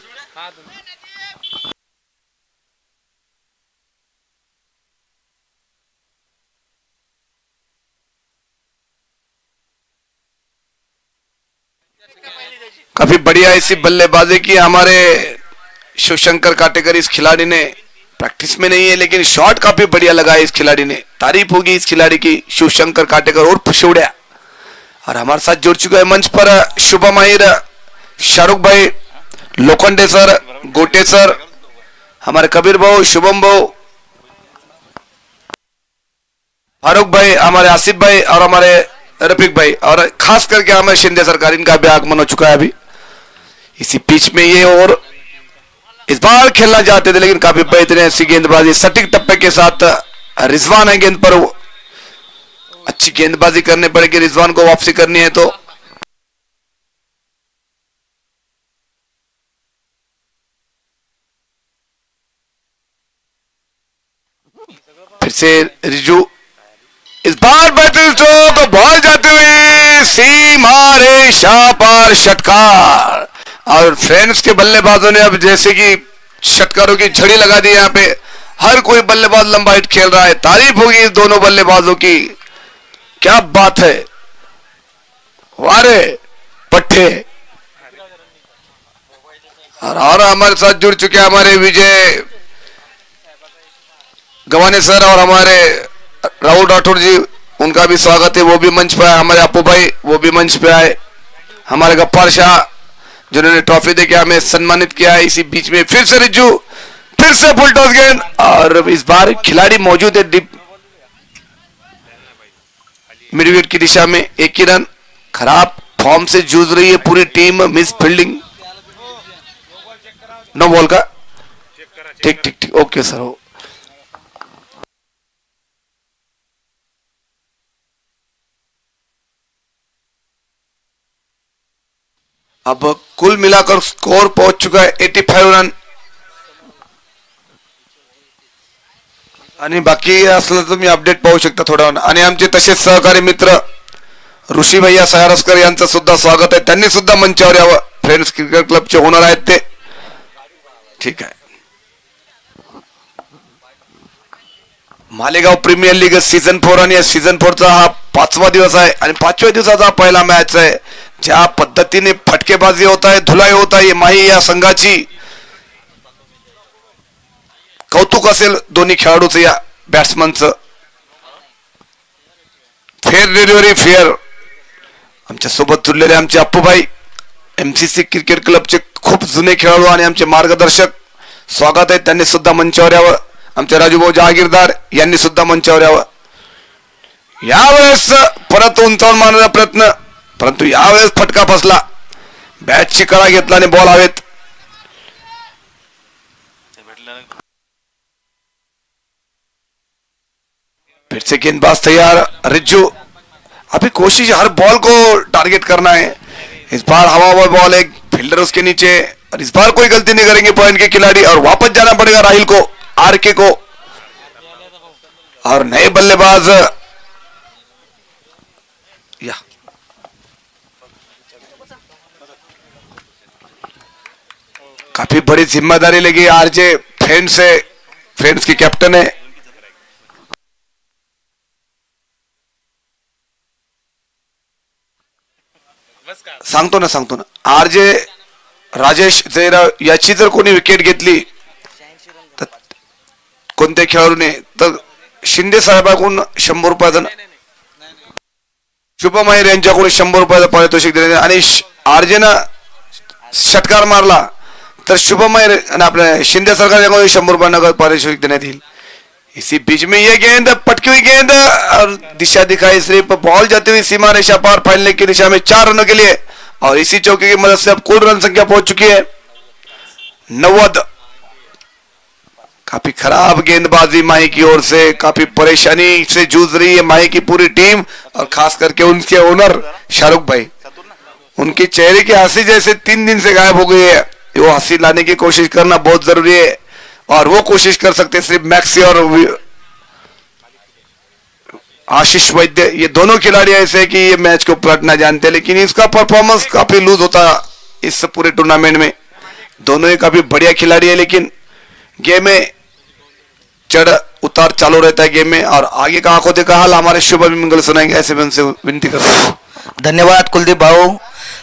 काफी बढ़िया ऐसी बल्लेबाजी की हमारे शिवशंकर काटेकर। इस खिलाड़ी ने प्रैक्टिस में नहीं है लेकिन शॉट काफी बढ़िया लगा है इस खिलाड़ी ने। तारीफ होगी इस खिलाड़ी की, शिवशंकर काटेकर और पुशौड़िया। और हमारे साथ जुड़ चुका है मंच पर शुभम अहिर, शाहरुख भाई, लोखंडे सर, गोटे सर, हमारे कबीर भाऊ, शुभम भाऊ, फारूक भाई, हमारे आसिफ भाई और हमारे रफीक भाई और खास करके हमारे शिंदे सरकार, इनका भी आगमन हो चुका है अभी। इसी पिच में ये और इस बार खेलना चाहते थे लेकिन काफी बेहतरीन ऐसी गेंदबाजी सटीक टप्पे के साथ। रिजवान है गेंद पर, अच्छी गेंदबाजी करनी पड़ेगी रिजवान को, वापसी करनी है तो। फिर से रिजू, इस बार बेहतरीन स्ट्रोक, बॉल जाते हुए सीमा रेखा पार षटकार। और फ्रेंड्स के बल्लेबाजों ने अब जैसे कि षटकारों की झड़ी लगा दी। यहाँ पे हर कोई बल्लेबाज लंबा हिट खेल रहा है, तारीफ होगी इस दोनों बल्लेबाजों की। क्या बात है, वारे पट्टे। और हमारे साथ जुड़ चुके हैं हमारे विजय गवाने सर और हमारे राहुल राठौर जी, उनका भी स्वागत है, वो भी मंच पे आए। हमारे अपू भाई वो भी मंच पे आए। हमारे गफ्फार शाह जिन्होंने ट्रॉफी देके हमें सम्मानित किया है। इसी बीच में फिर से रिज्जू, फिर से फुल टॉस गेंद और इस बार खिलाड़ी मौजूद है डीप मिड विकेट की दिशा में। 1 ही रन, खराब फॉर्म से जूझ रही है पूरी टीम, मिस फील्डिंग। नो बॉल का, ठीक ठीक ठीक, ओके सर। अब कुल मिलाकर स्कोर पहुंच चुका है 85 रन। आणि बाकी असलं तर तुम्ही अपडेट पाहू शकता थोड्या वेळाने। आणि आमचे तसेच सहकारी मित्र ऋषी भैया सायरसकर यांचं सुद्धा स्वागत आहे, त्यांनी सुद्धा मंचावर यावं। फ्रेंड्स क्रिकेट क्लबचे ओनर आहेत ते, ठीक आहे। मालेगाव प्रीमियर लीग सीझन 4 आणि सीझन 4चा हा 5वा दिवस आहे आणि 5व्या दिवसाचा पहिला मॅच आहे। ज्या पद्धतीने फटकेबाजी होत आहे, धुलाई होत आहे, माही या संघाची कौतुक असेल दोन्ही खेळाडूचं, या बॅट्समनचं। Fair delivery fair. आमच्या सोबत जुळलेले आमचे अप्पूभाई, एमसीसी क्रिकेट क्लबचे खूप जुने खेळाडू आणि आमचे मार्गदर्शक, स्वागत आहे, त्यांनी सुद्धा मंचावर यावं। आमचे राजूभाऊ जहागीरदार यांनी सुद्धा मंचावर यावं। यावेळेस परत उंचावून मारण्याचा प्रयत्न, परंतु यावेळेस फटका फसला. बॅटची कळा घेतला आणि बॉल हवेत. फिर से गेंदबाज तैयार. रिज्जू अभी कोशिश हर बॉल को टारगेट करना है. इस बार हवा हुआ बॉल, एक फील्डर उसके नीचे, और इस बार कोई गलती नहीं करेंगे पॉइंट के खिलाड़ी. और वापस जाना पड़ेगा राहिल को, आरके को. और नए बल्लेबाज या काफी बड़ी जिम्मेदारी लगी आरजे फ्रेंड्स है, फ्रेंड्स की कैप्टन है. सांगतो ना आरजे राजेश जर याची जर कोणी विकेट घेतली तर कोणत्या खेळाडूने, तर शिंदे साहेबांकडून 100 रुपयाचा, शुभम अय्यर यांच्याकडून 100 रुपयाचा पारितोषिक देण्यात. आणि आरजेनं षटकार मारला तर शुभम अय्यर आणि आपल्या शिंदे सरकारच्याकडून 100 रुपये नगद पारितोषिक देण्यात येईल. इसी बीच में ये गेंद, पटकी हुई गेंद और दिशा दिखाई सिर्फ, बॉल जाती हुई सीमा रेखा पार फैलने की दिशा में 4 रनों के लिए. और इसी चौके की मदद से अब कुल रन संख्या पहुंच चुकी है 90. काफी खराब गेंदबाजी माही की ओर से, काफी परेशानी से जूझ रही है माही की पूरी टीम, और खास करके उनके ओनर शाहरुख भाई. उनकी चेहरे की हंसी जैसे 3 दिन से गायब हो गई है. वो हंसी लाने की कोशिश करना बहुत जरूरी है, और वो कोशिश कर सकते सिर्फ मैक्सी और आशीष वैद्य. ये दोनों खिलाड़ी ऐसे हैं कि ये मैच को पलटना जानते हैं, लेकिन इसका परफॉर्मेंस काफी लूज होता इस पूरे टूर्नामेंट में. दोनों ही काफी बढ़िया खिलाड़ी है, लेकिन गेम में चढ़ उतार चालू रहता है गेम में. और आगे का आंखों देखा हाल हमारे शुभ मंगल सुनाएंगे, ऐसे मैं उनसे विनती करता हूँ. धन्यवाद कुलदीप भाऊ.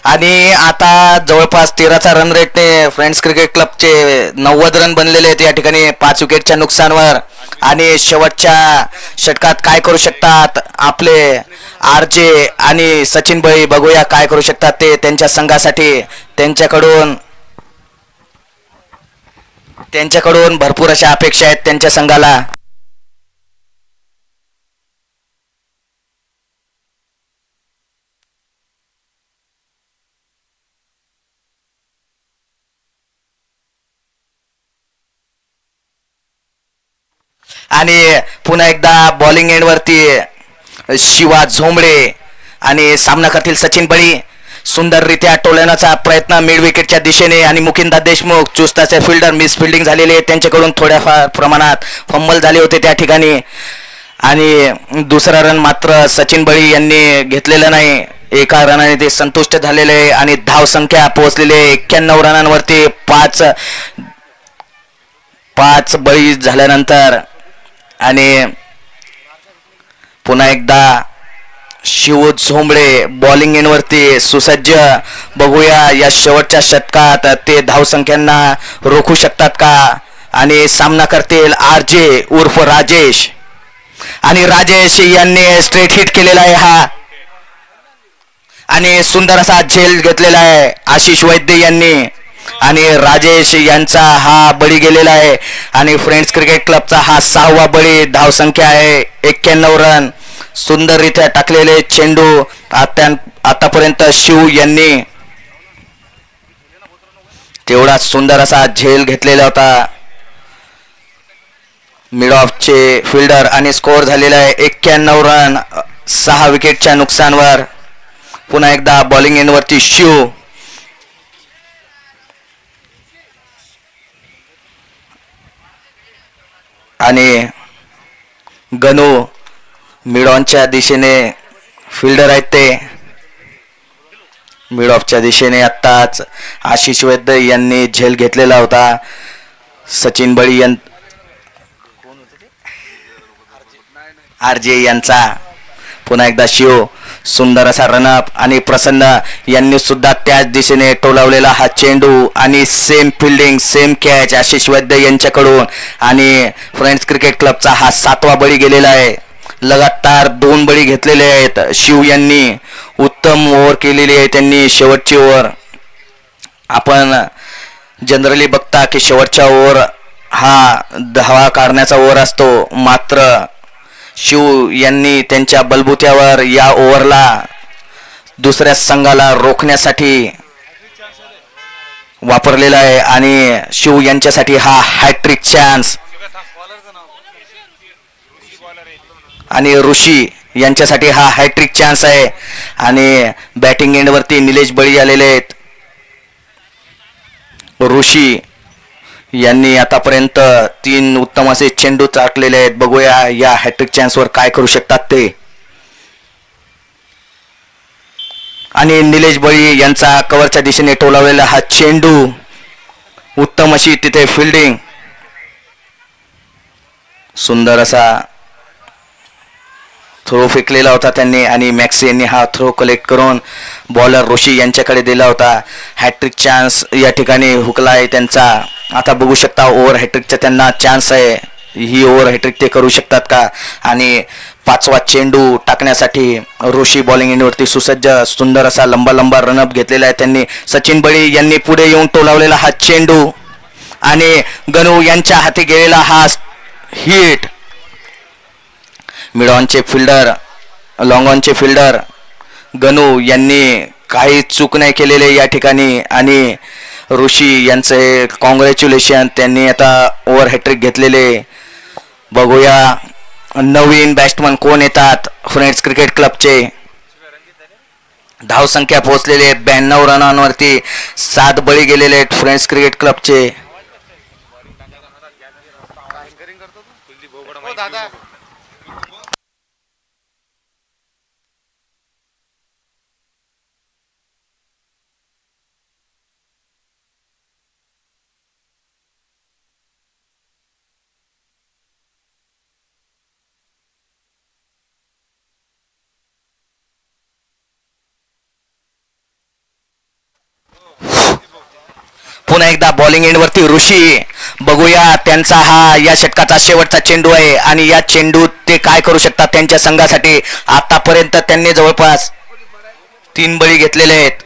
आणि आता जवळपास 13चा रन रेटने फ्रेंड्स क्रिकेट क्लबचे 90 रन बनलेले आहेत या ठिकाणी 5 विकेटच्या नुकसानवर. आणि शेवटच्या षटकात काय करू शकतात आपले आरजे आणि सचिन बळी, बघूया काय करू शकतात ते त्यांच्या संघासाठी. त्यांच्याकडून भरपूर अशा अपेक्षा आहेत त्यांच्या संघाला. आणि पुन्हा एकदा बॉलिंग एंडवरती शिवा झोंबडे आणि सामना करतील सचिन बळी. सुंदररित्या टोलवण्याचा प्रयत्न मिड विकेटच्या दिशेने, आणि मुकिंदा देशमुख चुस्त असे फिल्डर, मिस फिल्डिंग झालेली आहे त्यांच्याकडून, थोड्याफार प्रमाणात फंबल झाले होते त्या ठिकाणी. आणि दुसरा रन मात्र सचिन बळी यांनी घेतलेला नाही. एका रनाने ते संतुष्ट झालेले आहे आणि धाव संख्या पोहोचलेली 91 रनांवरती. 5 बळी झाल्यानंतर आणि पुन्हा एकदा शिव झोंबडे बॉलिंग एंडवरती सुसज्ज. बघूया या शेवटच्या षटकात ते धावसंख्यांना रोखू शकतात का. आणि सामना करतील आरजे उर्फ राजेश, आणि राजेश यांनी स्ट्रेट हिट केलेला आहे हा, आणि सुंदर असा झेल घेतलेला आहे आशिष वैद्य यांनी. आणि राजेश यांचा हा बळी गेलेला आहे, आणि फ्रेंड्स क्रिकेट क्लबचा हा 6वा बळी. धावसंख्या आहे 91 रन. सुंदररित्या टाकलेले चेंडू आतापर्यंत शिव यांनी तेवढा सुंदर असा झेल घेतलेला होता मिड ऑफचे फिल्डर, आणि स्कोअर झालेला आहे 91 रन 6 विकेटच्या नुकसानवर. पुन्हा एकदा बॉलिंग एंडवरती शिव, आणि गणू मिड ऑनच्या दिशेने फिल्डर आहेत ते. मिड ऑफच्या दिशेने आत्ताच आशिष वैद्य यांनी झेल घेतलेला होता. सचिन बळी आरजे यांचा. पुन्हा एकदा शिव, सुंदर असा रनअप, आणि प्रसन्न यांनी सुद्धा त्याच दिशेने टोलावलेला हा चेंडू, आणि same fielding same catch Ashish Vaidya यांच्याकडून. आणि फ्रेंड्स क्रिकेट क्लबचा हा 7वा बळी गेलेला आहे. लगातार 2 बळी घेतलेले आहेत शिव यांनी. उत्तम ओव्हर केलेली आहे त्यांनी, शेवटची ओव्हर. आपण जनरली बघता की शेवटचा ओव्हर हा धावा काढण्याचा ओव्हर असतो, मात्र शिव यांनी त्यांच्या बलबुत्यावर या ओव्हरला दुसऱ्या संघाला रोखण्यासाठी वापरलेला आहे आणि शिव यांच्यासाठी हा हॅट्रिक चान्स आणि ऋषी यांच्यासाठी हा हॅट्रिक चान्स आहे आणि बॅटिंग एंडवरती निलेश बळी आलेले आहेत. ऋषी यांनी आतापर्यंत 3 उत्तम असे चेंडू चाकलेले आहेत. बघूया या हॅट्रिक चान्सवर काय करू शकतात ते. आणि निलेश बळी यांचा कव्हरच्या दिशेने टोलावलेला हा चेंडू, उत्तम अशी तिथे फिल्डिंग, सुंदर असा थ्रो फेकलेला होता त्यांनी आणि मॅक्सी यांनी हा थ्रो कलेक्ट करून बॉलर ऋषी यांच्याकडे दिला होता. हॅट्रिक चान्स या ठिकाणी हुकला आहे त्यांचा. आता बघू शकता ओव्हर हॅट्रिकचा त्यांना चान्स आहे. ही ओव्हर हॅट्रिक ते करू शकतात का. आणि 5वा चेंडू टाकण्यासाठी ऋषी बॉलिंग एंडवरती सुसज्ज, सुंदर असा लंबा रनअप घेतलेला आहे त्यांनी. सचिन बळी यांनी पुढे येऊन टोलावलेला हा चेंडू आणि गणू यांच्या हाती गेलेला हा हिट. मिडऑनचे फिल्डर, लॉंग ऑनचे फिल्डर गणू यांनी काही चूक नाही केलेले या ठिकाणी आणि ऋषी यांचे कॉंग्रॅच्युलेशन, त्यांनी आता ओव्हर हॅट्रिक घेतलेले. बघूया नवीन बॅट्समन कोण येतात फ्रेंड्स क्रिकेट क्लबचे. धावसंख्या पोहोचलेले 92 रनांवरती 7 बळी गेलेले आहेत फ्रेंड्स क्रिकेट क्लबचे. पुन्हा एकदा बॉलिंग एंडवरती ऋषी. बघूया त्यांचा हा या षटकाचा शेवटचा चेंडू आहे आणि या चेंडू ते काय करू शकतात त्यांच्या संघासाठी. आतापर्यंत त्यांनी जवळपास 3 बळी घेतलेले आहेत.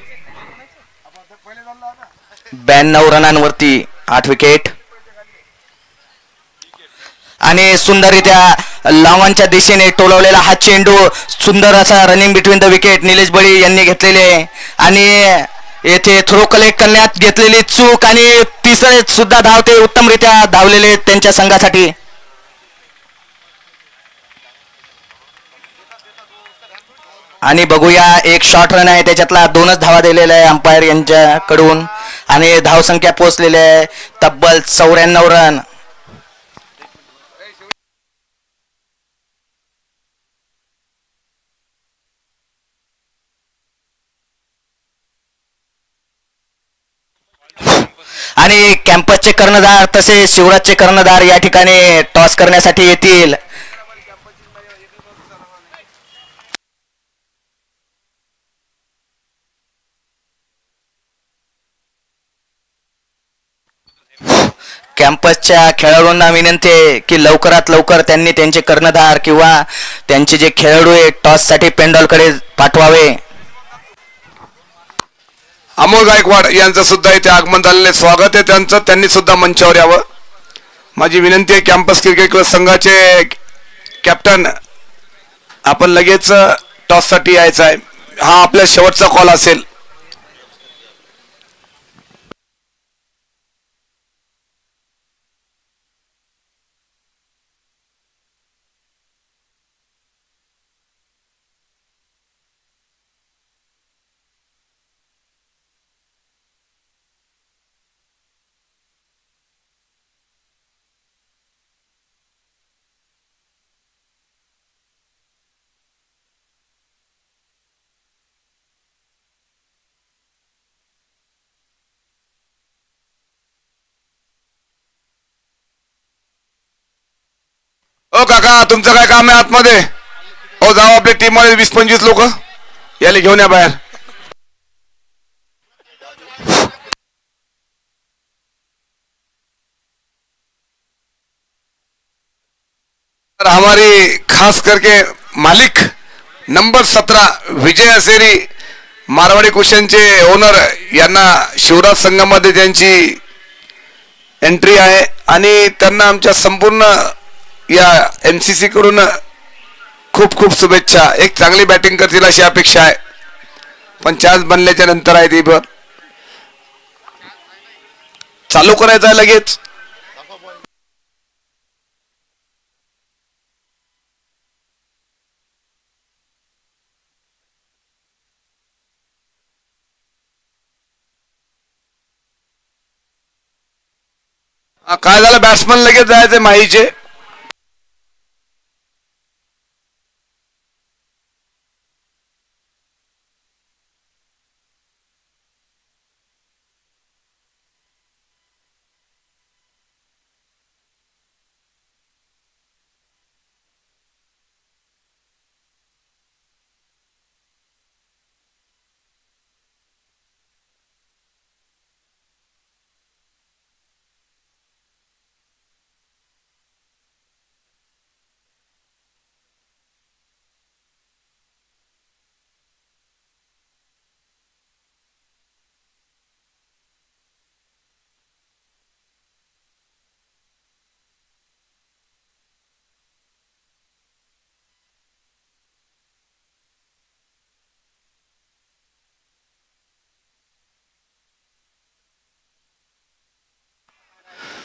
92 रनांवरती 8 विकेट आणि सुंदररित्या लावांच्या दिशेने टोलवलेला हा चेंडू, सुंदर असा running between the wicket Nilesh बळी यांनी घेतलेले आणि येथे थ्रो कलेक्ट करण्यात घेतलेली चूक आणि तिसरे सुद्धा धावते उत्तमरित्या धावलेले त्यांच्या संघासाठी. आणि बघूया एक शॉर्ट रन आहे त्याच्यातला 2च धावा दिलेल्या आहे अंपायर यांच्याकडून आणि धावसंख्या पोहोचलेली आहे तब्बल 94 रन. आणि कॅम्पसचे कर्णधार तसे शिवराजचे कर्णधार या ठिकाणी टॉस करण्यासाठी येतील. कॅम्पसच्या खेळाडूंना विनंती आहे की लवकरात लवकर त्यांनी त्यांचे कर्णधार किंवा त्यांचे जे खेळाडू आहेत टॉससाठी पेंडॉलकडे पाठवावे. अमोल गायकवाड यांचं सुद्धा इथे आगमन झालेले स्वागत आहे त्यांचं. त्यांनी सुद्धा मंचावर यावं. माझी विनंती आहे कॅम्पस क्रिकेट क्लब संघाचे कॅप्टन, आपण लगेच टॉससाठी यायचं आहे. हा आपल्या शेवटचा कॉल असेल. ओ काका, तुमचं काय काम आहे आतमध्ये? ओ जाऊ, आपल्या टीम मध्ये 20-25 लोक याला घेऊन या बाहेर. हमारी खास करके मालिक नंबर 17 विजय असेरी मारवाडी कुशनचे ओनर यांना शिवराज संघामध्ये त्यांची एंट्री आहे आणि त्यांना आमच्या संपूर्ण या MCC कडून खूप खूप शुभेच्छा. एक चांगली बॅटिंग करतील अशी अपेक्षा आहे, पण चान्स बनल्याच्या नंतर आहे ती पण चालू करायचं आहे लगेच. काय झालं, बॅट्समन लगेच जायचे माहीचे.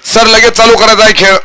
सर लगेच चालू करायचा आहे खेळ.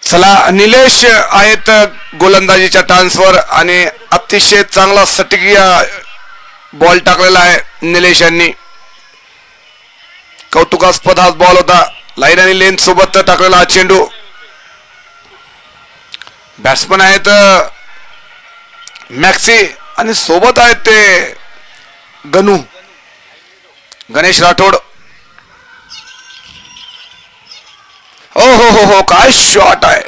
चला, निलेश आहेत गोलंदाजीच्या टान्सवर आणि अतिशय चांगला सटीक बॉल टाकलेला आहे निलेश यांनी. कौतुकास्पद हा बॉल होता. लाईन आणि लेन सोबत टाकलेला हा चेंडू. बॅट्समन आहेत मॅक्सी आणि सोबत आहेत ते गणेश राठोड. हो हो हो हो, काय शॉट आहे.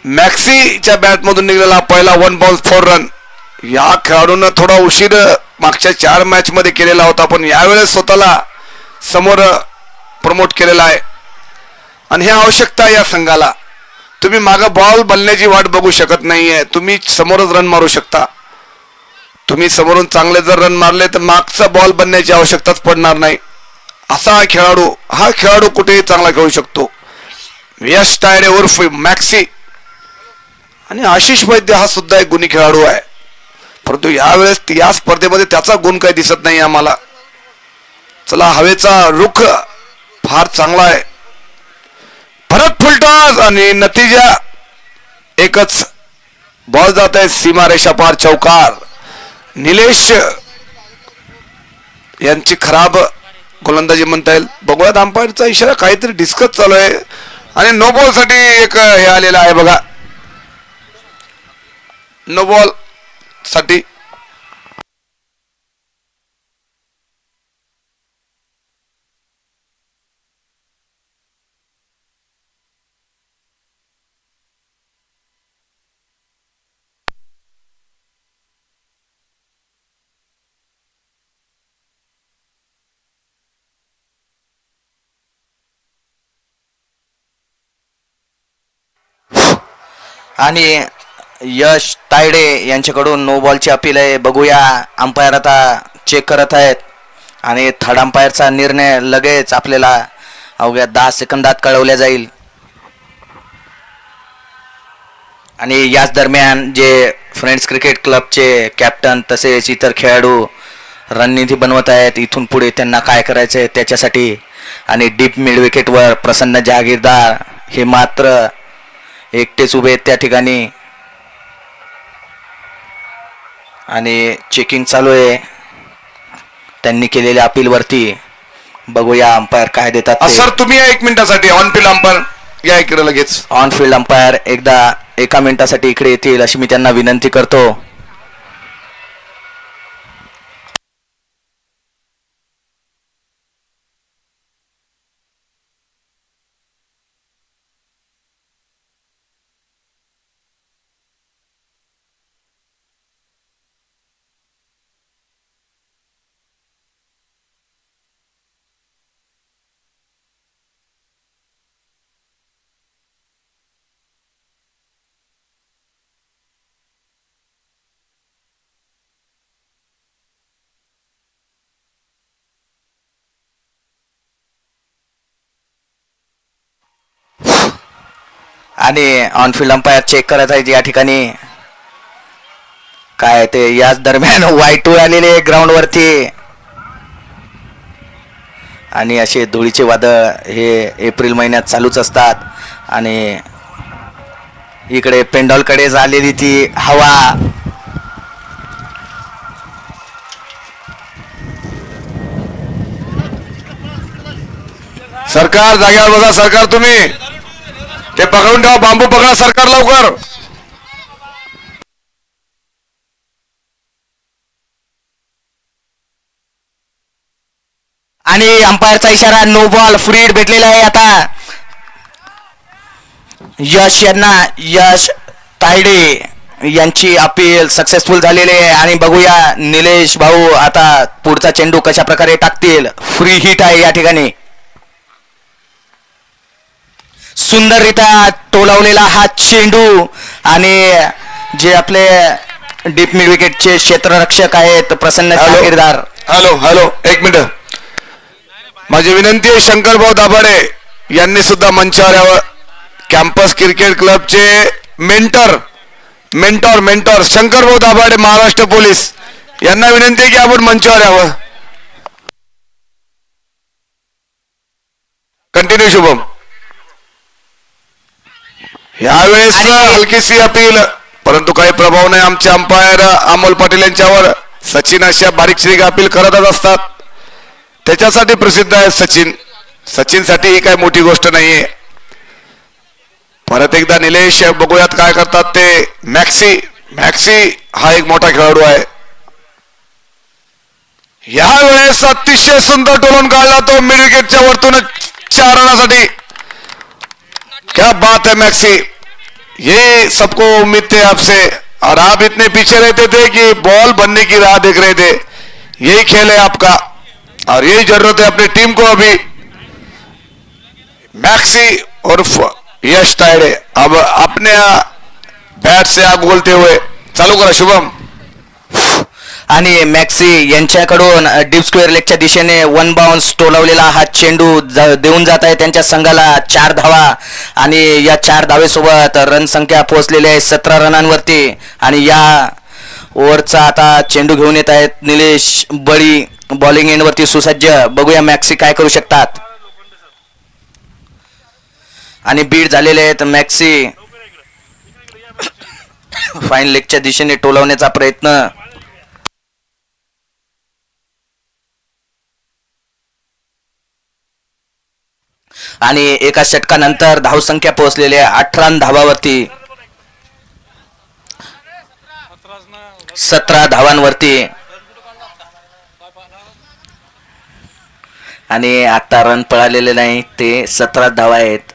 मॅक्सीच्या बॅट मधून निघालेला पहिला 1 बॉल 4 रन. या खेळाडूंना थोडा उशीर मागच्या 4 मॅच मध्ये केलेला होता, पण यावेळेस स्वतःला समोर प्रमोट केलेला आहे आणि ही आवश्यकता आहे या संघाला. तुम्ही मागं बॉल बनण्याची वाट बघू शकत नाहीये, तुम्ही समोरच रन मारू शकता. तुम्ही समोरून चांगले जर रन मारले तर मागचा बॉल बनण्याची आवश्यकताच पडणार नाही. असा हा खेळाडू कुठेही चांगला खेळू शकतो. यश तायडे उर्फ मॅक्सी आणि आशिष वैद्य हा सुद्धा एक गुणी खेळाडू आहे, परंतु यावेळेस या स्पर्धेमध्ये त्याचा गुण काही दिसत नाही आम्हाला. चला, हवेचा रुख फार चांगला आहे. परत फुलटॉस आणि नतीजा एकच. बॉल जात आहे सीमारेषा पार चौकार. निलेश यांची खराब गोलंदाजी म्हणता येईल. बघूयात, अंपायरचा इशारा काहीतरी डिस्कस चालू आहे आणि नो बॉल साठी एक हे आलेलं आहे बघा. नो बॉल साठी आणि यश तायडे यांच्याकडून नो बॉलची अपील आहे. बघूया, अंपायर आता चेक करत आहेत. आणि थर्ड अंपायरचा निर्णय लगेच आपल्याला अवघ्या 10 सेकंदात कळवल्या जाईल. आणि याच दरम्यान जे फ्रेंड्स क्रिकेट क्लबचे कॅप्टन तसेच इतर खेळाडू रणनीती बनवत आहेत इथून पुढे त्यांना काय करायचं आहे त्याच्यासाठी. आणि डीप मिड विकेटवर प्रसन्न जहागीरदार हे मात्र एकटेच उभे आहेत त्या ठिकाणी आणि चेकिंग चालू आहे त्यांनी केलेल्या अपीलवरती. बघूया अंपायर काय देतात. सर तुम्ही या 1 मिनिटासाठी ऑन फील्ड अंपायर या इकडे लगेच. ऑन फील्ड अंपायर एकदा 1 मिनिटासाठी इकडे येतील अशी मी त्यांना विनंती करतो. आणि ऑन फील्ड अंपायर चेक करत आहेत या ठिकाणी काय ते. याच दरम्यान वाईटू आलेले ग्राउंड वरती आणि असे धुळीचे वादळ हे एप्रिल महिन्यात चालूच असतात. आणि इकडे पेंडॉलकडे झालेली ती हवा. सरकार जाग्यावर बघा. सरकार तुम्ही ते पकडून ठेवा. बांबू पकडा सरकार लवकर. आणि अंपायरचा इशारा नो बॉल. फ्री हिट भेटलेला आहे आता यश तायडे यांची अपील सक्सेसफुल झालेली आहे. आणि बघूया निलेश भाऊ आता पुढचा चेंडू कशा प्रकारे टाकतील. फ्री हिट आहे या ठिकाणी. सुंदररित्या टोलावलेला हा चेंडू आणि जे आपले डीप मिड विकेटचे क्षेत्ररक्षक आहेत Prasanna Jahagirdar. Hello hello 1 minute. माझी विनंती आहे शंकरभाऊ दाभाडे यांनी सुद्धा मंचावर यावं. कॅम्पस क्रिकेट क्लबचे मेंटॉर शंकरभाऊ दाभाडे महाराष्ट्र पोलीस यांना विनंती आहे की आपण मंचावर यावं. कंटिन्यू शुभम. यावेळेस हलकीशी अपील परंतु काही प्रभाव नाही. आमचे अंपायर अमोल पाटील यांच्यावर. सचिन अशा बारीक अपील करतच असतात. त्याच्यासाठी प्रसिद्ध आहे सचिन साठी ही काही मोठी गोष्ट नाहीये. परत एकदा निलेश बघूयात काय करतात ते. मॅक्सी हा एक मोठा खेळाडू आहे. यावेळेस अतिशय सुंदर टोलून काढला तो मिड विकेटच्या वरतून 4 रनासाठी. क्या बात है मैक्सी. ये सबको उम्मीद थे आपसे और आप इतने पीछे रहते थे कि बॉल बनने की राह देख रहे थे. यही खेल है आपका और यही जरूरत है अपनी टीम को. अभी मैक्सी और यश तायडे अब अपने बैट से आग बोलते हुए चालू करा शुभम. आणि मॅक्सी यांच्याकडून डीप स्क्वेअर लेगच्या दिशेने 1 बाउन्स टोलावलेला हा चेंडू देऊन जात आहे त्यांच्या संघाला 4 धावा. आणि या 4 धावेसोबत रन संख्या पोहोचलेली आहे 17 रनांवरती. आणि या ओव्हरचा आता चेंडू घेऊन येत आहेत निलेश बळी बॉलिंग एंडवरती सुसज्ज. बघूया मॅक्सी काय करू शकतात. आणि बीट झालेले आहेत मॅक्सी. फाईन लेगच्या दिशेने टोलावण्याचा प्रयत्न. आणि एका षटकानंतर धावसंख्या पोहोचलेली आहे 18 धावावरती. 17 धावांवरती. आणि आता रन पळालेले नाही ते 17 धावा आहेत.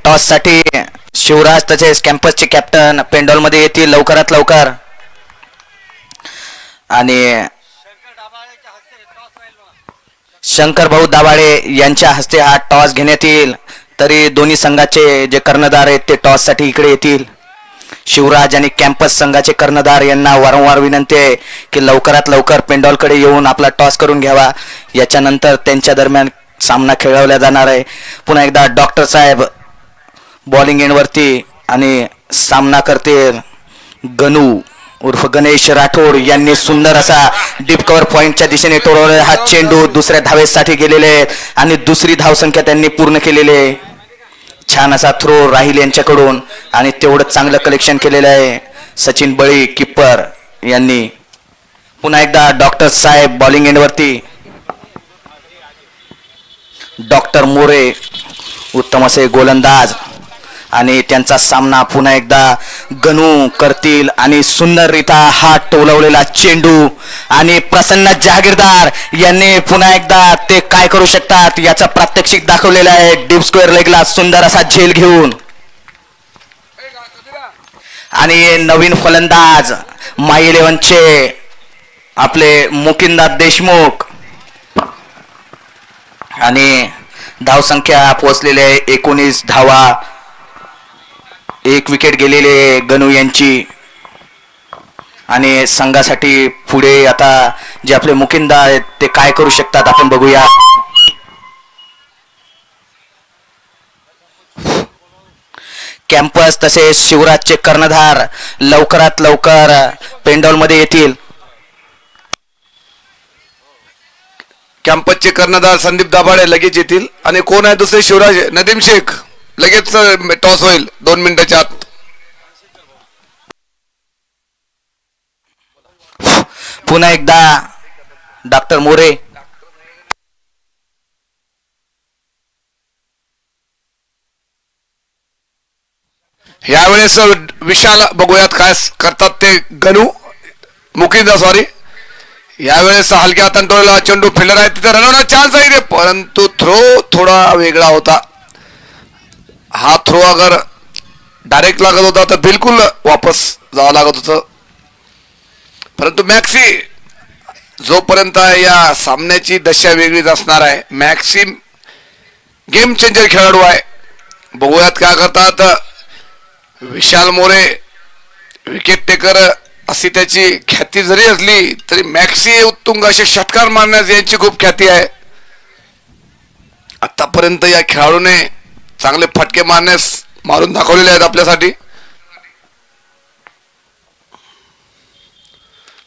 टॉस साठी शिवराज तसेच कॅम्पसचे कॅप्टन पेंडॉलमध्ये येतील लवकरात लवकर. आणि शंकर भाऊ दाभाडे यांच्या हस्ते हा टॉस घेण्यात येईल. तरी दोन्ही संघाचे जे कर्णधार आहेत ते टॉस साठी इकडे येतील. शिवराज आणि कॅम्पस संघाचे कर्णधार यांना वारंवार विनंती आहे की लवकरात लवकर पेंडॉलकडे येऊन आपला टॉस करून घ्यावा. याच्यानंतर त्यांच्या दरम्यान सामना खेळवला जाणार आहे. पुन्हा एकदा डॉक्टर साहेब बॉलिंग एंडवरती आणि सामना करतील गणू उर्फ गणेश राठोड यांनी सुंदर असा डीप कव्हर पॉइंटच्या दिशेने टोळवलेला हा चेंडू दुसऱ्या धावेसाठी गेलेले आहेत आणि दुसरी धावसंख्या त्यांनी पूर्ण केलेली आहे. छान असा थ्रो राहील यांच्याकडून आणि तेवढंच चांगलं कलेक्शन केलेलं आहे सचिन बळी किप्पर यांनी. पुन्हा एकदा डॉक्टर साहेब बॉलिंग एंडवरती, डॉक्टर मोरे उत्तम असे गोलंदाज आणि त्यांचा सामना पुन्हा एकदा गणू करतील आणि सुंदररित्या हा टोलवलेला चेंडू आणि प्रसन्न जहागीरदार यांनी पुन्हा एकदा ते काय करू शकतात याचा प्रात्यक्षिक दाखवलेला आहे. डीप स्क्वेअर लेगला सुंदर असा झेल घेऊन. आणि नवीन फलंदाज माई 11चे आपले मुकिंदार देशमुख आणि धावसंख्या पोहोचलेली आहे 19 धावा. 1 विकेट गेलेले गणू यांची. आणि संघासाठी पुढे आता जे आपले मुकिंदार आहेत ते काय करू शकतात आपण बघूया. कॅम्पस तसेच शिवराजचे कर्णधार लवकरात लवकर पेंडॉलमध्ये येतील. कॅम्पसचे कर्णधार संदीप दाभाडे लगेच येतील. आणि कोण आहे दुसरे? शिवराज नदीम शेख. लगेच टॉस होईल 2 मिनिटाच्या आत. पुन्हा एकदा डॉक्टर मोरे. यावेळेस विशाल बघूयात काय करतात ते गणू मुकिंदा सॉरी. यावेळेस हलक्या हातांतोला चेंडू फिल्डर आहे तिथे रनआउट चान्स आहे, परंतु थ्रो थोडा वेगळा होता. हा थ्रो अगर डायरेक्ट लागत होता तर बिलकुल वापस जावं लागत होतं. परंतु मॅक्सी जोपर्यंत या सामन्याची दशा वेगळीच असणार आहे. मॅक्सी गेम चेंजर खेळाडू आहे. बघूयात काय करतात. विशाल मोरे विकेट टेकर अशी त्याची ख्याती जरी असली तरी मॅक्सी उत्तुंग असे षटकार मारण्यास यांची खूप ख्याती आहे. आतापर्यंत या खेळाडूने चांगले फटके मारून दाखवलेले आहेत आपल्यासाठी.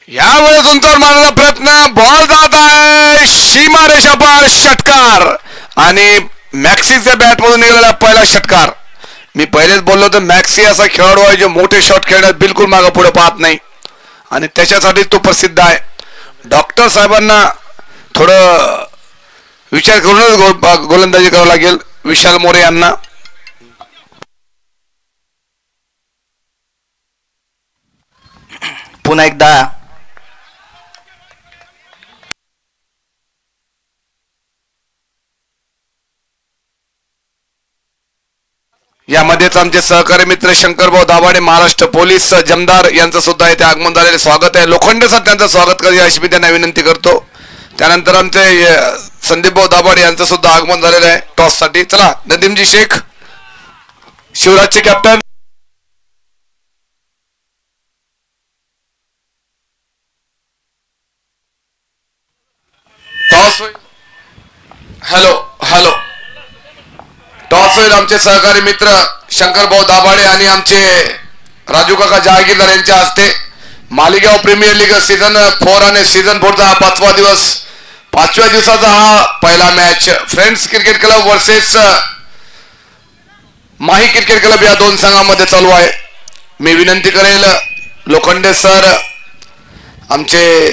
यावेळेस उंचावर मारण्याचा प्रयत्न, बॉल जात आहे सीमा रेषा पार, षटकार. आणि मॅक्सीच्या बॅट मधून निघालेला पहिला षटकार. मी पहिलेच बोललो तर मॅक्सी असा खेळाडू आहे जो मोठे शॉट खेळण्यात बिलकुल मागे पुढे पाहत नाही आणि त्याच्यासाठी तो प्रसिद्ध आहे. डॉक्टर साहेबांना थोडं विचार करूनच गोलंदाजी करावं लागेल विशाल मोरे यांना. पुन्हा एकदा यामध्येच आमचे सहकारी मित्र शंकरभाऊ दाभाडे महाराष्ट्र पोलीस जमदार यांचं सुद्धा इथे आगमन झालेले स्वागत आहे. लोखंडे सर त्यांचं स्वागत करूया अशी मी त्यांना विनंती करतो. त्यानंतर आमचे संदीपभाऊ दाभाडे यांचं सुद्धा आगमन झालेलं आहे टॉस साठी. चला नदीमजी शेख शिवराजचे कॅप्टन. टॉस होईल. हॅलो हॅलो टॉस होईल. आमचे सहकारी मित्र शंकरभाऊ दाभाडे आणि आमचे राजू काका जहागीरदार यांच्या हस्ते मालेगाव प्रीमियर लीग सीझन 4 आणि सीझन 4चा हा 5वा दिवस. 5व्या दिवसाचा हा पहिला match friends cricket club versus Mahi cricket club या 2 संघांमध्ये चालू आहे. मी विनंती करेल लोखंडे सर, आमचे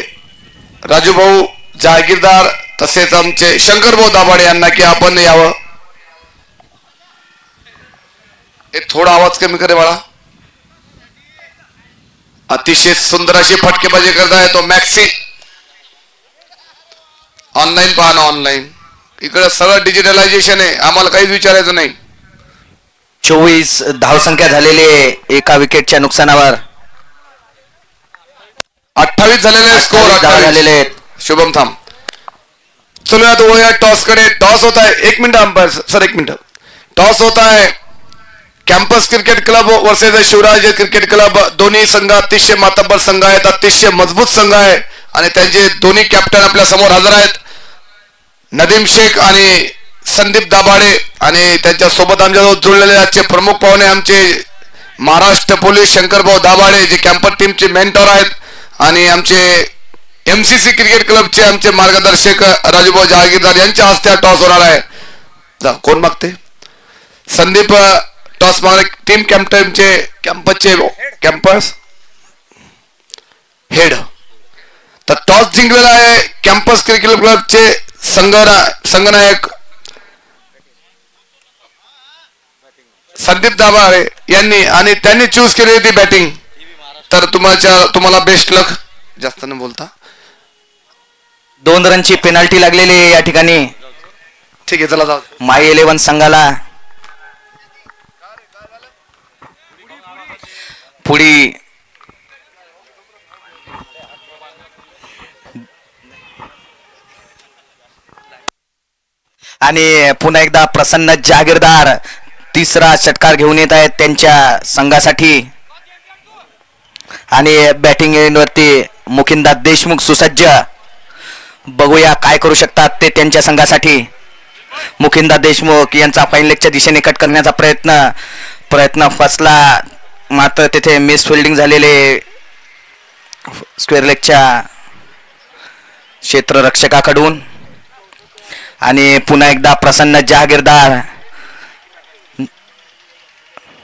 राजू भाऊ जहागीरदार तसेच आमचे शंकरभाऊ दाभाडे यांना की आपण यावं. थोडा आवाज कमी करे बाळा. अतिशय सुंदर अशी फटकेबाजी करताय तो मॅक्सी. ऑनलाईन पहा ना, ऑनलाईन इकडे सगळं डिजिटलायझेशन आहे, आम्हाला काहीच विचारायचं नाही. 24 धावसंख्या झालेली आहे एका विकेटच्या नुकसानावर. 28 झालेले स्कोर 28 धावा झालेले आहेत. शुभम थांब. चलूया तो वळूया टॉस कडे. टॉस होता है 1 minute umpire sir 1 minute. Toss होता है campus cricket club versus Shivraj cricket club. दोन्ही संघ अतिशय मातब्बर संघ आहेत, अतिशय मजबूत संघ आहे आणि त्यांचे दोन्ही कॅप्टन आपल्या समोर हजर आहेत, नदीम शेख आणि संदीप दाभाडे. आणि त्यांच्या सोबत आमच्या जुळलेले आजचे प्रमुख पाहुणे आमचे महाराष्ट्र पोलीस शंकरभाऊ दाभाडे जे कॅम्पस टीमचे मेंटॉर आहेत आणि आमचे MCC क्रिकेट क्लबचे आमचे मार्गदर्शक राजूभाऊ जहागीरदार यांच्या हस्ते हा टॉस होणार आहे. कोण मागते? संदीप टॉस मागणे. टीम कॅप्टनचे कॅम्पसचे कॅम्पस हेड. तर टॉस जिंकलेला आहे कॅम्पस क्रिकेट क्लबचे संघनायक संदीप दाभाडे यांनी आणि त्यांनी चूज केली होती बॅटिंग. तर तुम्हाला बेस्ट लक. जास्त न बोलता 2 रनची पेनल्टी लागलेली आहे या ठिकाणी ठीक आहे. चला जाऊ. माई 11 संघाला. पुढी आणि पुन्हा एकदा प्रसन्न जहागीरदार तिसरा षटकार घेऊन येत आहेत त्यांच्या संघासाठी. आणि बॅटिंग एंडवरती मुकिंदा देशमुख सुसज्ज. बघूया काय करू शकतात ते त्यांच्या संघासाठी. मुकिंदा देशमुख यांचा फाईन लेगच्या दिशेने कट करण्याचा प्रयत्न फसला, मात्र तिथे मिस फिल्डिंग झालेले स्क्वेअर लेगच्या क्षेत्ररक्षकाकडून. आणि पुन्हा एकदा प्रसन्न जहागीरदार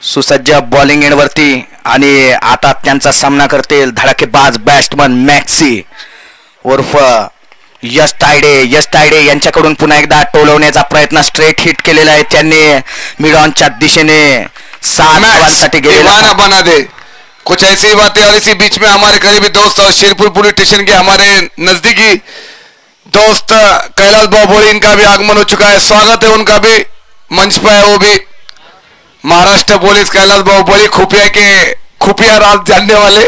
सुसज्ज बॉलिंग एंडवरती. आणि आता त्यांचा सामना करतील धडाकेबाज बॅट्समन मॅक्सी उर्फ यश तायडे यांच्याकडून. पुन्हा एकदा टोलवण्याचा प्रयत्न, स्ट्रेट हिट केलेला आहे त्यांनी मिड ऑनच्या दिशेने 7 धावांसाठी गेलेला. बना दे कुछ ऐसी बातें और इसी बीच में हमारे करीबी दोस्त और शेरपुर पुलिस स्टेशन के हमारे नजदीकी दोस्त कैलाश बाबोली, इनका भी आगमन हो चुका है. स्वागत है उनका भी मंच पर है. वो भी महाराष्ट्र पुलिस कैलाश बाबोली खुफिया राज जानने वाले.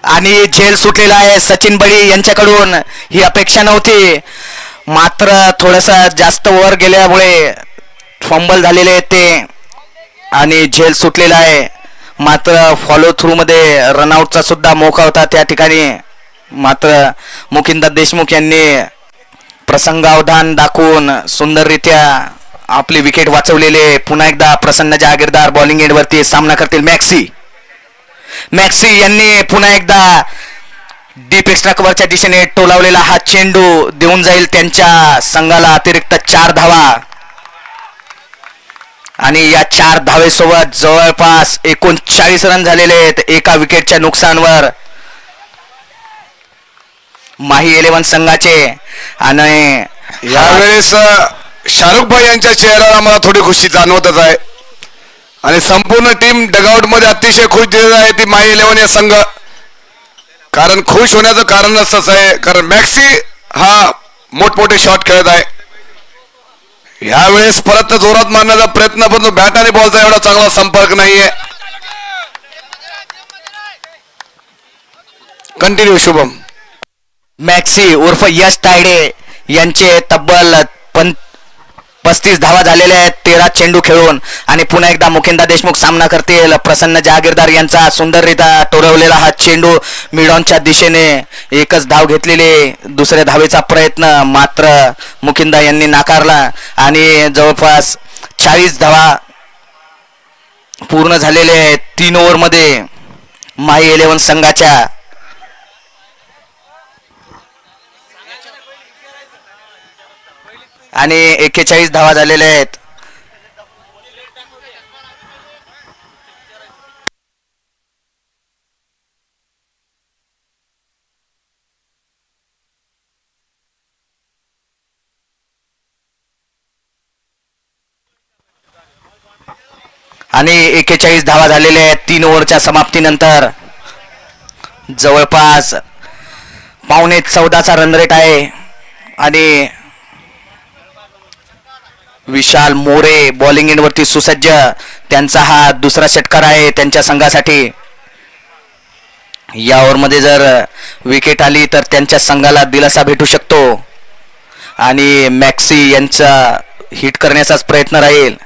आणि झेल सुटलेला आहे सचिन बळी यांच्याकडून. ही अपेक्षा नव्हती, मात्र थोडस जास्त वर गेल्यामुळे फंबल झालेले आहेत ते आणि झेल सुटलेला आहे. मात्र फॉलो थ्रू मध्ये रनआउटचा सुद्धा मौका होता त्या ठिकाणी. मात्र मुकिंदा देशमुख यांनी प्रसंगावधान दाखवून सुंदररित्या आपली विकेट वाचवलेले. पुन्हा एकदा प्रसन्न जहागीरदार बॉलिंग एंडवरती सामना करतील मॅक्सी यांनी पुन्हा एकदा डीप एक्स्ट्रा कव्हरच्या दिशेने टोलावलेला हा चेंडू देऊन जाईल त्यांच्या संघाला अतिरिक्त 4 धावा. आणि या 4 धावेसोबत जवळपास 39 रन झालेले आहेत एका विकेटच्या नुकसानवर माही 11 संघाचे. आणि यावेळेस शाहरुख भाई यांच्या चेहऱ्याला मला थोडी खुशी जाणवतच आहे आणि संपूर्ण टीम डगआउट मध्ये अतिशय खुश दिलेला आहे ती माही 11 या संघ. कारण खुश होण्याचं कारण असंच आहे, कारण मॅक्सी हा मोठमोठे शॉट खेळत आहे. यावेळेस परत जोरात मारण्याचा प्रयत्न, पण बॅट आणि बॉलचा एवढा चांगला संपर्क नाहीये. कंटिन्यू शुभम. मॅक्सी उर्फ यश तायडे यांचे तब्बल 35 धावा झालेल्या आहेत 13 चेंडू खेळून. आणि पुन्हा एकदा मुकिंदा देशमुख सामना करतील प्रसन्न जहागीरदार यांचा. सुंदररित्या टोरवलेला हा चेंडू मिडॉनच्या दिशेने. एकच धाव घेतलेली, दुसऱ्या धावेचा प्रयत्न मात्र मुकिंदा यांनी नाकारला. आणि जवळपास 40 धावा पूर्ण झालेले आहेत 3 ओव्हरमध्ये माही 11 संघाच्या. आणि 41 धावा झालेल्या आहेत. आणि 41 धावा झालेल्या आहेत 3 ओव्हरच्या समाप्तीनंतर. जवळपास 14.5 रन रेट आहे. आणि विशाल मोरे बॉलिंग एंडवरती सुसज्ज. त्यांचा हा दुसरा षटकार आहे त्यांच्या संघासाठी. या ओव्हरमध्ये जर विकेट आली तर त्यांच्या संघाला दिलासा भेटू शकतो. आणि मॅक्सी यांचा हिट करण्याचाच प्रयत्न राहील.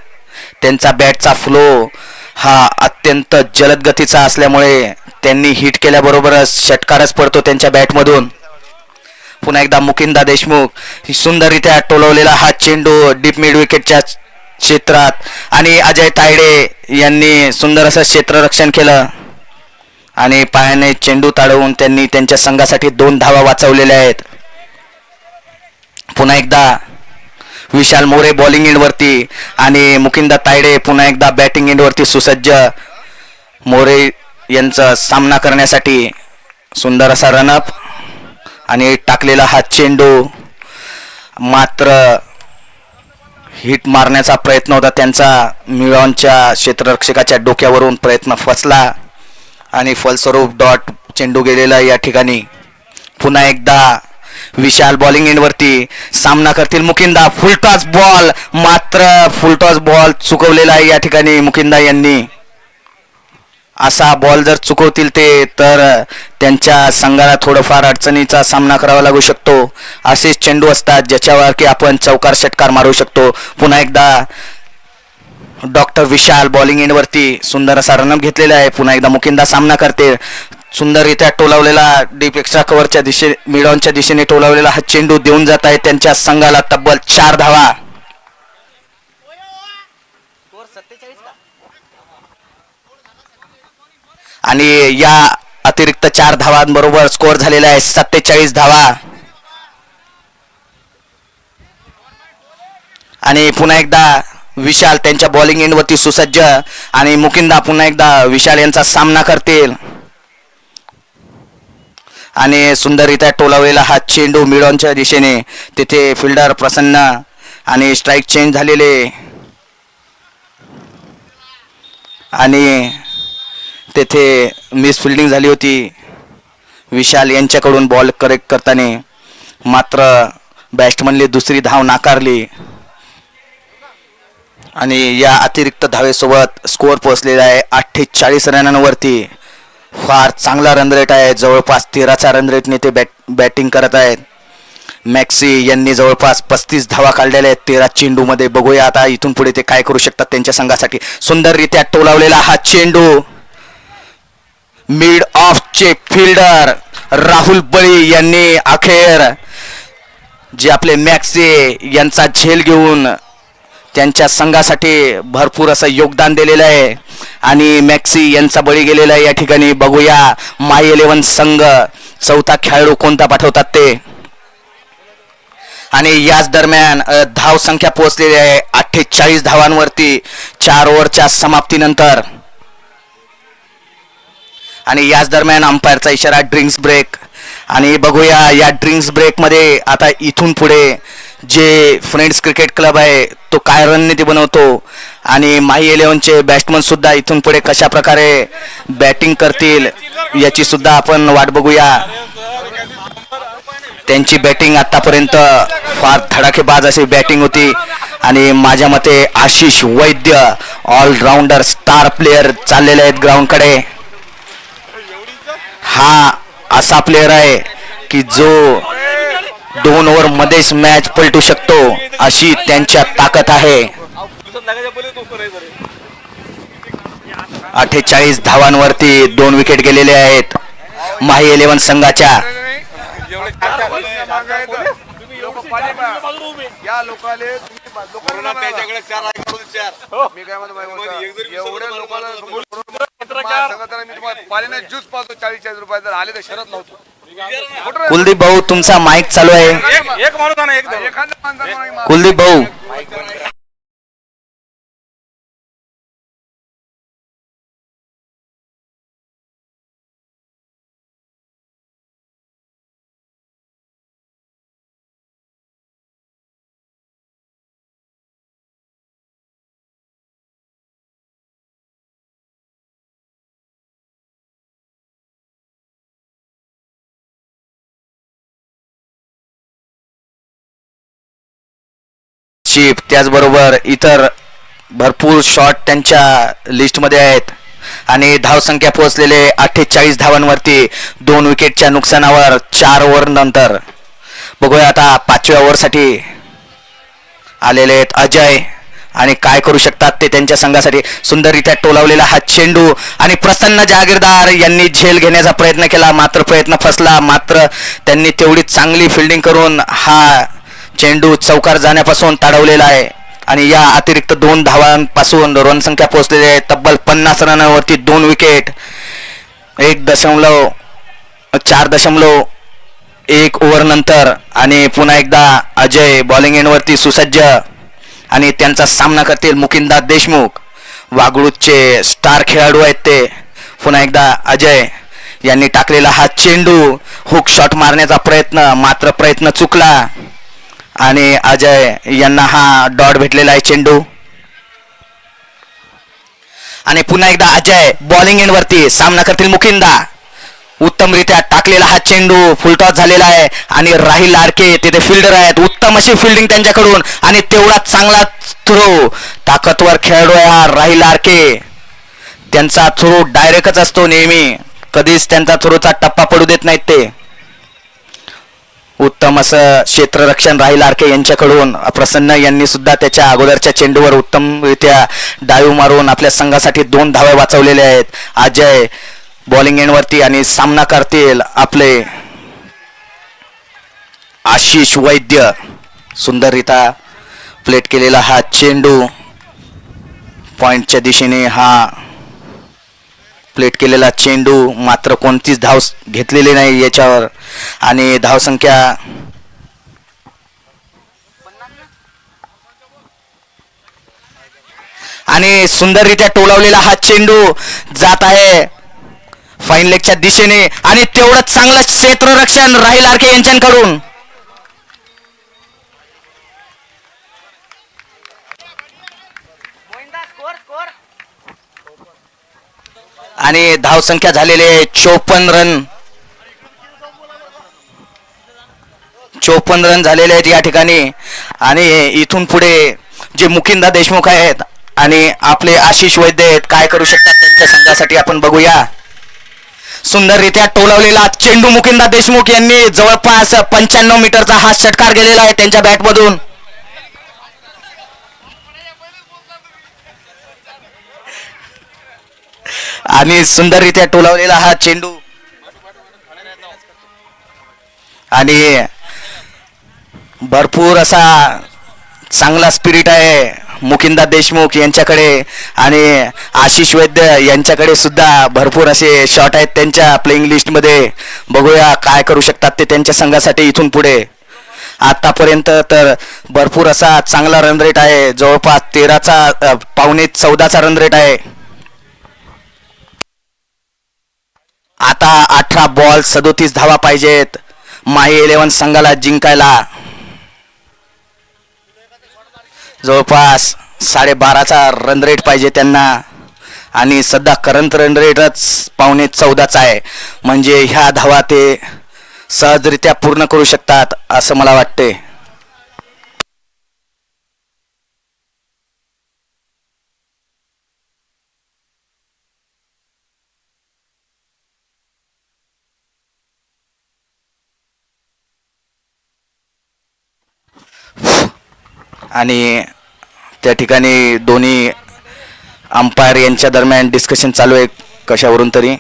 त्यांचा बॅटचा फ्लो हा अत्यंत जलद गतीचा असल्यामुळे त्यांनी हिट केल्याबरोबरच षटकारच पडतो त्यांच्या बॅटमधून. पुन्हा एकदा मुकिंदा देशमुख सुंदररित्या टोलवलेला हा चेंडू डीप मिड विकेटच्या क्षेत्रात. आणि अजय तायडे यांनी सुंदर असं क्षेत्ररक्षण केलं आणि पायाने चेंडू ताडवून त्यांनी त्यांच्या संघासाठी 2 धावा वाचवलेल्या आहेत. पुन्हा एकदा विशाल मोरे बॉलिंग एंडवरती आणि मुकिंदा तायडे पुन्हा एकदा बॅटिंग एंडवरती सुसज्ज. मोरे यांचा सामना करण्यासाठी सुंदर असा रनअप आणि टाकलेला हा चेंडू मात्र हिट मारण्याचा प्रयत्न होता त्यांचा. मिळॉनच्या क्षेत्ररक्षकाच्या डोक्यावरून प्रयत्न फसला आणि फलस्वरूप डॉट चेंडू गेलेला या ठिकाणी. पुन्हा एकदा विशाल बॉलिंग एंडवरती सामना करतील मुकिंदा. फुलटॉस बॉल मात्र फुलटॉस बॉल चुकवलेला आहे या ठिकाणी मुकिंदा यांनी. असा बॉल जर चुकवतील ते तर त्यांच्या संघाला थोडंफार अडचणीचा सामना करावा लागू शकतो. असेच चेंडू असतात ज्याच्यावर की आपण चौकार षटकार मारू शकतो. पुन्हा एकदा डॉक्टर विशाल बॉलिंग एंडवरती सुंदर असा रनअप घेतलेला आहे. पुन्हा एकदा मुकिंदा सामना करते. सुंदररित्या टोलावलेला डीप एक्स्ट्रा कव्हरच्या मिडॉनच्या दिशेने टोलावलेला हा चेंडू देऊन जात आहे त्यांच्या संघाला तब्बल 4 धावा. आणि या अतिरिक्त 4 धावांबरोबर स्कोअर झालेला आहे 47 धावा. आणि पुन्हा एकदा विशाल त्यांच्या बॉलिंग एंडवरती सुसज्ज आणि मुकिंदा पुन्हा एकदा विशाल यांचा सामना करतील. आणि सुंदररित्या टोलावलेला हा चेंडू मिडॉनच्या दिशेने. तिथे फिल्डर प्रसन्न आणि स्ट्राईक चेंज झालेले आणि तेथे मिस फिल्डिंग झाली होती विशाल यांच्याकडून बॉल करेक्ट करताना. मात्र बॅट्समनने दुसरी धाव नाकारली आणि या अतिरिक्त धावेसोबत स्कोअर पोहोचलेला आहे 48 रनांवरती. फार चांगला रन रेट आहे. जवळपास 13चा रन रेटने ते बॅटिंग करत आहेत. मॅक्सी यांनी जवळपास 35 धावा काढलेल्या आहेत 13 चेंडूमध्ये. बघूया आता इथून पुढे ते काय करू शकतात त्यांच्या संघासाठी. सुंदररित्या टोलावलेला हा चेंडू मिड ऑफचे फिल्डर राहुल बळी यांनी अखेर जे आपले मॅक्सी यांचा झेल घेऊन त्यांच्या संघासाठी भरपूर असं योगदान दिलेलं आहे आणि मॅक्सी यांचा बळी गेलेला आहे या ठिकाणी. बघूया माय 11 संघ चौथा खेळाडू कोणता पाठवतात ते. आणि याच दरम्यान धाव संख्या पोहोचलेली आहे 48 धावांवरती 4 ओव्हरच्या समाप्तीनंतर. आणि याच दरम्यान अंपायरचा इशारा ड्रिंक्स ब्रेक. आणि बघूया या ड्रिंक्स ब्रेकमध्ये आता इथून पुढे जे फ्रेंड्स क्रिकेट क्लब आहे तो काय रणनीती बनवतो आणि माही 11चे बॅट्समन सुद्धा इथून पुढे कशा प्रकारे बॅटिंग करतील याची सुद्धा आपण वाट बघूया. त्यांची बॅटिंग आतापर्यंत फार धडाकेबाज अशी बॅटिंग होती आणि माझ्या मते आशिष वैद्य ऑलराऊंडर स्टार प्लेयर चाललेले आहेत ग्राउंडकडे. हा असा प्लेयर आहे की जो 2 ओव्हर मध्येच मॅच पलटू शकतो अशी त्यांच्या ताकद आहे. 48 धावांवरती 2 विकेट गेलेले आहेत माही 11 संघाच्या. या लोकाले लोकांना त्याच्याकडे 4 मी काय म्हणतो एवढ्या लोकांना मी तुम्हाला पाण्याने ज्यूस पाहतो 40-40 रुपये जर आले तर शरत नव्हतो. कुलदीप भाऊ तुमचा माईक चालू आहे. एक माणूस ना एखादा कुलदीप भाऊ पार्टनरशिप, त्याचबरोबर इतर भरपूर शॉट त्यांच्या लिस्टमध्ये आहेत आणि धावसंख्या पोहोचलेले 48 धावांवरती 2 विकेटच्या नुकसानावर 4 ओव्हर नंतर. बघूया आता 5व्या ओव्हरसाठी आलेले आहेत अजय आणि काय करू शकतात ते त्यांच्या संघासाठी. सुंदररित्या टोलावलेला हा चेंडू आणि प्रसन्न जहागीरदार यांनी झेल घेण्याचा प्रयत्न केला, मात्र प्रयत्न फसला. मात्र त्यांनी तेवढी चांगली फिल्डिंग करून हा चेंडू चौकार जाण्यापासून टाळवलेला आहे आणि या अतिरिक्त 2 धावांपासून रन संख्या पोहोचलेली आहे तब्बल 50 रनावरती 2 विकेट. 4.1 ओव्हर नंतर आणि पुन्हा एकदा अजय बॉलिंग एंडवरती सुसज्ज आणि त्यांचा सामना करतील मुकिंदा देशमुख. वागळूचे स्टार खेळाडू आहेत ते. पुन्हा एकदा अजय यांनी टाकलेला हा चेंडू हुक शॉट मारण्याचा प्रयत्न, मात्र प्रयत्न चुकला आणि अजय यांना हा डॉट भेटलेला आहे चेंडू. आणि पुन्हा एकदा अजय बॉलिंग एंडवरती सामना करतील मुकिंदा. उत्तमरित्या टाकलेला हा चेंडू फुलटॉस झालेला आहे आणि राहिल लाडके तिथे फिल्डर आहेत. उत्तम अशी फिल्डिंग त्यांच्याकडून आणि तेवढा चांगला थ्रो. ताकदवर खेळाडू आहे हा राहिल लाडके. त्यांचा थ्रो डायरेक्टच असतो नेहमी, कधीच त्यांचा थ्रोचा टप्पा पडू देत नाहीत ते. उत्तम असं क्षेत्ररक्षण राहिल लाडके यांच्याकडून. प्रसन्न यांनी सुद्धा त्याच्या अगोदरच्या चेंडूवर उत्तमरित्या डाईव्ह मारून आपल्या संघासाठी 2 धावा वाचवलेल्या आहेत. अजय बॉलिंग एंडवरती आणि सामना करतील आपले आशिष वैद्य. सुंदररित्या प्लेट केलेला हा चेंडू पॉइंटच्या दिशेने हा प्लेट केलेला चेंडू, मात्र कोणतीच धाव घेतलेली नाही याच्यावर आणि धावसंख्या आणि सुंदररित्या टोलावलेला हा चेंडू जात आहे फाईन लेगच्या दिशेने आणि तेवढं चांगलं क्षेत्ररक्षण राहिल लाडके यांच्याकडून. आणि धावसंख्या झालेले 54 रन. 54 रन झालेले आहेत या ठिकाणी आणि इथून पुढे जे मुकिंदा देशमुख आहेत आणि आपले आशिष वैद्य आहेत काय करू शकतात त्यांच्या संघासाठी आपण बघूया. सुंदररित्या टोलवलेला चेंडू मुकिंदा देशमुख यांनी जवळपास 95 मीटरचा हा षटकार गेलेला आहे त्यांच्या बॅटमधून. आणि सुंदररित्या टोलावलेला हा चेंडू आणि भरपूर असा चांगला स्पिरिट आहे मुकिंदा देशमुख यांच्याकडे आणि आशिष वैद्य यांच्याकडे सुद्धा भरपूर असे शॉट आहेत त्यांच्या प्लेइंग लिस्टमध्ये. बघूया काय करू शकतात ते त्यांच्या संघासाठी इथून पुढे. आतापर्यंत तर भरपूर असा चांगला रन रेट आहे, जवळपास 14चा रन रेट आहे. आता 18 बॉल 37 धावा पाहिजेत माही 11 संघाला जिंकायला. जवळपास 12.5चा रन रेट पाहिजे त्यांना आणि सध्या करंट रन रेटच 14.5चा आहे, म्हणजे ह्या धावा ते सहजरित्या पूर्ण करू शकतात असं मला वाटते. आणि त्या ठिकाणी दोन्ही अंपायर यांच्या दरम्यान डिस्कशन चालू आहे कशावरून तरी.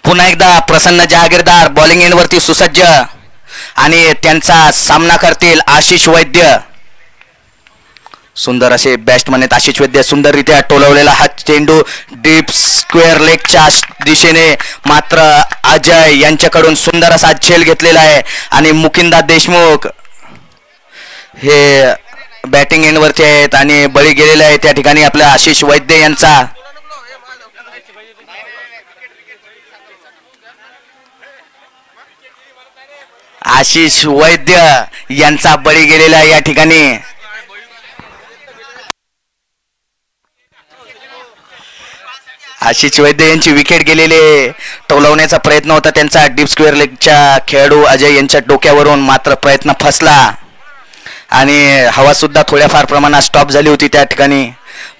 पुन्हा एकदा प्रसन्न जहागीरदार बॉलिंग एंडवरती सुसज्ज आणि त्यांचा सामना करतील आशिष वैद्य. सुंदर असे बॅट्समन आहेत आशिष वैद्य. सुंदररित्या टोलवलेला हा चेंडू डीप स्क्वेअर लेगच्या दिशेने, मात्र अजय यांच्याकडून सुंदर असा झेल घेतलेला आहे आणि मुकिंदा देशमुख हे बॅटिंग एंडवरती आहेत आणि बळी गेलेले आहे त्या ठिकाणी आपल्या आशिष वैद्य यांचा. आशिष वैद्य यांचा बळी गेलेला आहे या ठिकाणी. आशिष वैद्य यांची विकेट गेलेले टोलवण्याचा प्रयत्न होता त्यांचा डीप स्क्वेअर लेगच्या खेळाडू अजय यांच्या डोक्यावरून, मात्र प्रयत्न फसला आणि हवा सुद्धा थोड्याफार प्रमाणात स्टॉप झाली होती त्या ठिकाणी,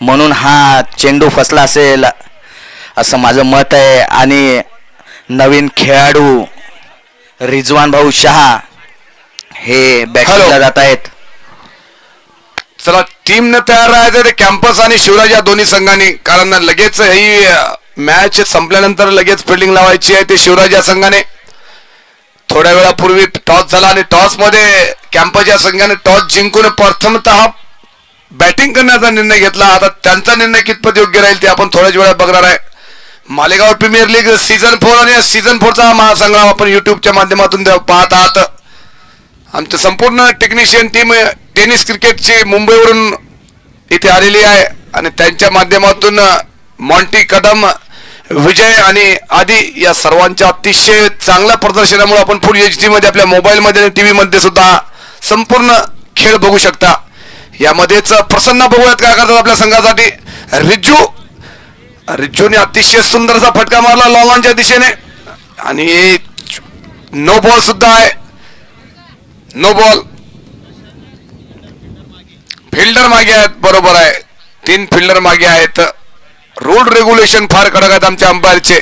म्हणून हा चेंडू फसला असेल असं माझं मत आहे. आणि नवीन खेळाडू रिजवान भाऊ शहा हे बॅटिंगला जात आहेत. चला टीमनं तयार राहायचं ते कॅम्पस आणि शिवराज या दोन्ही संघांनी, कारण लगेच ही मॅच संपल्यानंतर लगेच फिल्डिंग लावायची आहे ते शिवराज या संघाने. थोड्या वेळापूर्वी टॉस झाला आणि टॉस मध्ये कॅम्पस या संघाने टॉस जिंकून प्रथमतः बॅटिंग करण्याचा निर्णय घेतला. आता त्यांचा निर्णय कितपत योग्य राहील ते आपण थोड्याच वेळात बघणार आहे. मालेगाव प्रीमियर लीग सीझन 4 आणि सीझन 4चा महासंग्राम आपण युट्यूबच्या माध्यमातून पाहत आहात. आमचं संपूर्ण टेक्निशियन टीम टेनिस क्रिकेटची मुंबईवरून इथे आलेली आहे आणि त्यांच्या माध्यमातून मॉन्टी कदम, विजय आणि आदी या सर्वांच्या अतिशय चांगल्या प्रदर्शनामुळे आपण फुल HD मध्ये आपल्या मोबाईलमध्ये आणि टीव्ही मध्ये सुद्धा संपूर्ण खेळ बघू शकता. यामध्येच प्रसन्न बघूयात काय करतात आपल्या संघासाठी. रिज्जूने अतिशय सुंदर असा फटका मारला लॉंग ऑनच्या दिशेने आणि नो बॉल सुद्धा आहे. No ball. फिल्डर मागे आहेत, बरोबर आहे, 3 फिल्डर मागे आहेत. रूल रेग्युलेशन फार कडक आहेत आमच्या अंपायरचे,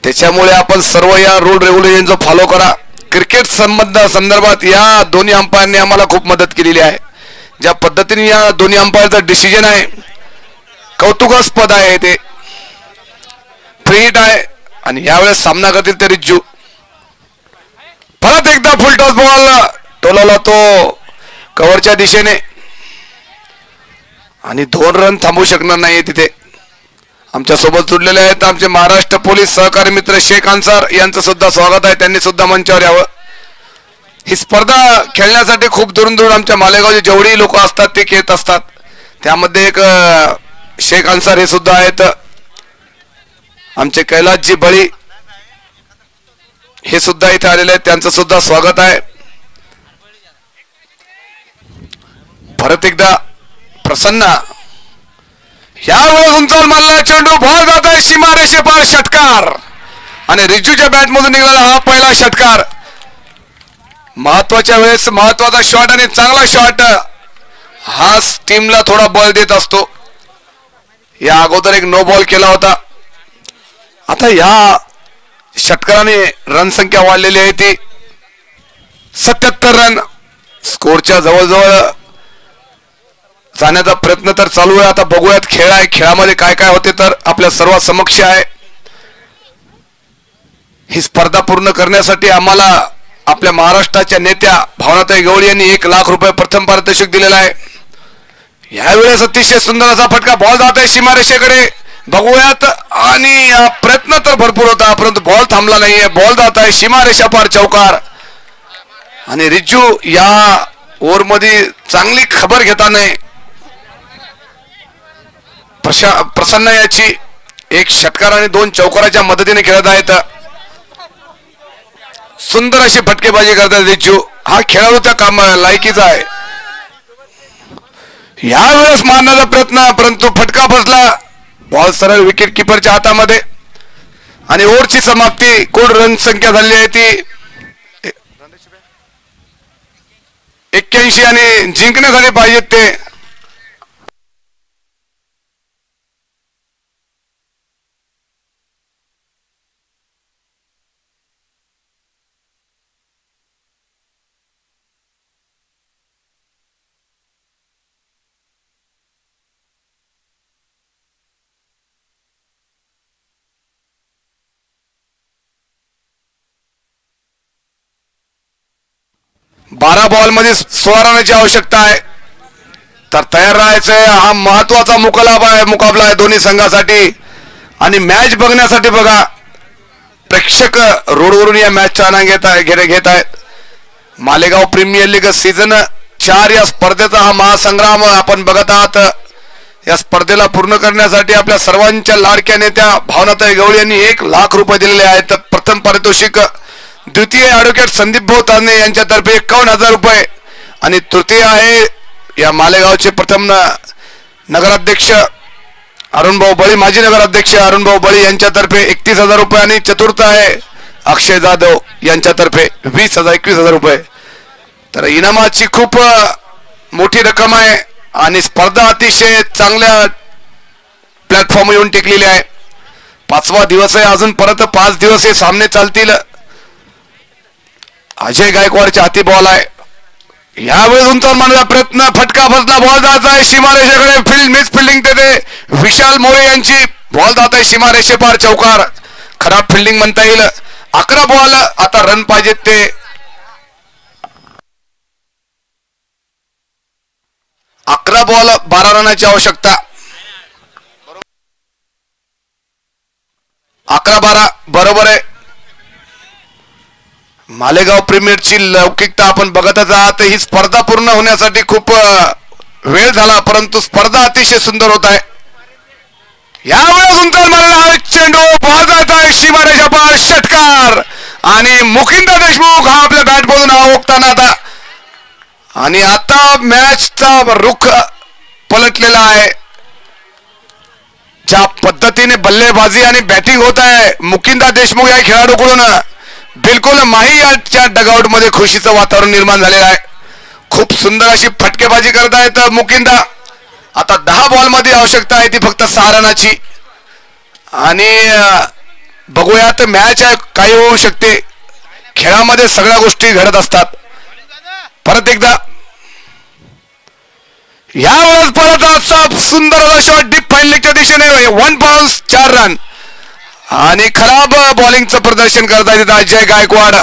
त्याच्यामुळे आपण सर्व या रूल रेग्युलेशनचा फॉलो करा. क्रिकेट संदर्भात या दोन्ही अंपायरने आम्हाला खूप मदत केलेली आहे. ज्या पद्धतीने या दोन्ही अंपायरचा डिसिजन आहे कौतुकास्पद आहे. ते फ्री हिट आहे आणि यावेळेस सामना करतील ते रिज्जू. परत एकदा फुल टॉस बॉल टोलवला तो कव्हरच्या दिशेने आणि 2 रन थांबू शकणार नाही तिथे. आमच्या सोबत जुडलेले आहेत आमचे महाराष्ट्र पोलीस सहकारी मित्र शेख अन्सार यांचं सुद्धा स्वागत आहे, त्यांनी सुद्धा मंचावर यावं. ही स्पर्धा खेळण्यासाठी खूप दुरून दुरून आमच्या मालेगावचे जेवढी लोक असतात ते खेळत असतात. त्यामध्ये एक शेख अन्सार हे सुद्धा आहेत. आमचे कैलासजी बळी हे सुद्धा इथे आलेले आहेत, त्यांचं सुद्धा स्वागत आहे. परत एकदा प्रसन्न यावेळेस उंचावर मारलेला चेंडू, बॉल जात आहे सीमारेषे पार, षटकार. आणि रिज्जूच्या बॅट मधून निघाला हा पहिला षटकार. महत्वाच्या वेळेस महत्वाचा शॉट आणि चांगला शॉट हा टीमला थोडा बळ देत असतो. या अगोदर एक नो बॉल केला होता. आता या षटकाराने रन संख्या वाढलेली आहे ती 77 रन. स्कोरच्या जवळजवळ जाण्याचा प्रयत्न तर चालू आहे. आता बघूयात खेळ आहे, खेळामध्ये काय काय होते तर आपल्या सर्व समक्ष आहे. ही स्पर्धा पूर्ण करण्यासाठी आम्हाला आपल्या महाराष्ट्राच्या नेत्या भावनाताई गवळी यांनी 1 लाख रुपये प्रथम पारितोषिक दिलेला आहे. यावेळेस अतिशय सुंदर असा फटका, बॉल जात आहे सीमारेषेकडे, बघूयात. आणि प्रयत्न तर भरपूर होता परंतु बॉल थांबला नाहीये. बॉल जात आहे सीमारेषा पार, चौकार. आणि रिज्जू या ओव्हर मध्ये चांगली खबर घेताना प्रसन्न याची 1 षटकार आणि 2 चौकाराच्या मदतीने खेळत आहेत. सुंदर अशी फटकेबाजी करतात रिज्जू. हा खेळाडू त्या काम लायकीचा आहे. यावेळेस मारण्याचा प्रयत्न परंतु फटका फसला. बॉल सरळ विकेट किपरच्या हातामध्ये आणि ओव्हरची समाप्ती. कुल रन संख्या झाली आहे ती 81 आणि जिंकण्यासाठी पाहिजेत ते 12 बॉल मध्ये 16 रनाची आवश्यकता आहे. तर तयार राहायचंय. हा महत्वाचा मुकाबला आहे दोन्ही संघासाठी. आणि मॅच बघण्यासाठी बघा प्रेक्षक रोडवरून या मॅचचा आनंद घेत आहेत. मालेगाव प्रीमियर लीग सीझन 4 या स्पर्धेचा हा महासंग्राम आपण बघत आहात. या स्पर्धेला पूर्ण करण्यासाठी आपल्या सर्वांच्या लाडक्या नेत्या भावनाताई गवळी यांनी 1 लाख रुपये दिलेले आहेत. प्रथम पारितोषिक द्वितीय ॲडव्होकेट संदीप भाऊ तारणे यांच्यातर्फे 51,000 रुपये आणि तृतीय आहे या मालेगावचे प्रथम नगराध्यक्ष अरुण भाऊ बळी माजी नगर अध्यक्ष अरुण भाऊ बळी यांच्यातर्फे 31,000 रुपये आणि चतुर्थ आहे अक्षय जाधव यांच्यातर्फे 21,000 रुपये. तर इनामाची खूप मोठी रक्कम आहे आणि स्पर्धा अतिशय चांगल्या प्लॅटफॉर्म येऊन टेकलेली आहे. 5वा दिवस आहे, अजून परत 5 दिवस हे सामने चालतील. अजय गायकवाडच्या हाती बॉल आहे. यावेळेस उंचावर मारण्याचा प्रयत्न, फटका बसला, बॉल जात आहे सीमारेषेकडे, मिस फिल्डिंग तेथे विशाल मोरे यांची, बॉल जात आहे सीमारेषे पार, चौकार. खराब फिल्डिंग म्हणता येईल. 11 बॉल, आता रन पाहिजेत ते 11 बॉल 12 रनाची आवश्यकता. 11-12 बरोबर आहे. मालेगाव प्रीमियरची लौकिकता आपण बघतच आहात. ही स्पर्धा पूर्ण होण्यासाठी खूप वेळ झाला, परंतु स्पर्धा अतिशय सुंदर होत आहे. यावेळेस उंचावर मारलेला चेंडू, बॉल जात आहे सीमारेषा पार, षटकार. आणि मुकिंदा देशमुख हा आपल्या बॅट मधून ओळखताना आता, आणि आता मॅचचा रुख पलटलेला आहे. ज्या पद्धतीने बल्लेबाजी आणि बॅटिंग होत आहे मुकिंदा देशमुख या खेळाडूकडून, बिलकुल माही याच्या डगआउट मध्ये खुशीचं वातावरण निर्माण झालेलं आहे. खूप सुंदर अशी फटकेबाजी करत आहेत मुकिंदा. आता 10 बॉल मध्ये आवश्यकता आहे ती फक्त 6 रनाची. आणि बघूयात, मॅच आहे, काही होऊ शकते. खेळामध्ये सगळ्या गोष्टी घडत असतात. परत एकदा यावेळेस परत असा सुंदर असा शॉट डीप फाईन लेगच्या दिशेने, 1 बाउन्स 4 रन. आणि खराब बॉलिंगचं प्रदर्शन करत आहेत अजय गायकवाड.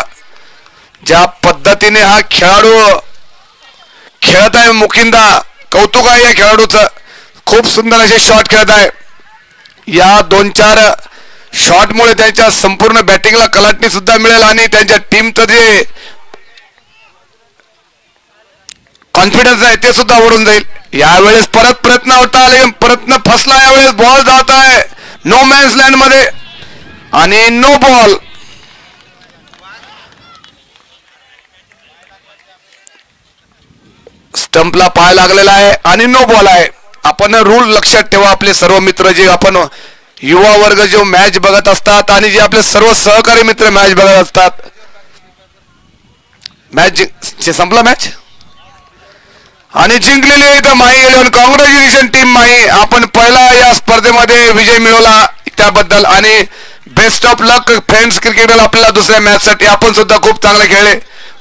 ज्या पद्धतीने हा खेळाडू खेळत आहे मुकिंदा, कौतुक आहे या खेळाडूचं. खूप सुंदर असे शॉट खेळत आहे. या 2-4 शॉटमुळे त्यांच्या संपूर्ण बॅटिंगला कलाटणी सुद्धा मिळेल आणि त्यांच्या टीमचं जे कॉन्फिडन्स आहे ते सुद्धा ओढून जाईल. यावेळेस परत प्रयत्न होता आले, प्रयत्न फसला. यावेळेस बॉल जात आहे नो मॅन्स लँड मध्ये आणि नो बॉल. स्टंपला पाय लागलेला आहे आणि नो बॉल आहे. आपण रूल लक्षात ठेवा, आपले सर्व मित्र जे आपण युवा वर्ग जो मॅच बघत असतात आणि जे आपले सर्व सहकारी मित्र मॅच बघत असतात. मॅच संपला मॅच आणि जिंकलेली आहे तर माही 11. कॉंग्रॅच्युलेशन टीम माही, आपण पहिला या स्पर्धेमध्ये विजय मिळवला त्याबद्दल. आणि best of luck friends cricketer. आपल्याला दुसऱ्या मॅच साठी आपण सुद्धा खूप चांगले खेळले,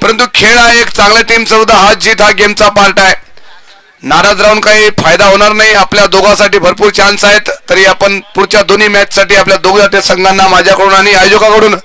परंतु खेळ हा एक चांगल्या टीमचा सुद्धा हार जीत हा गेमचा पार्ट आहे. नाराज राहून काही फायदा होणार नाही. आपल्या दोघांसाठी भरपूर चान्स आहेत. तरी आपण पुढच्या दोन्ही मॅच साठी आपल्या दोघांच्या संघांना माझ्याकडून आणि आयोजकाकडून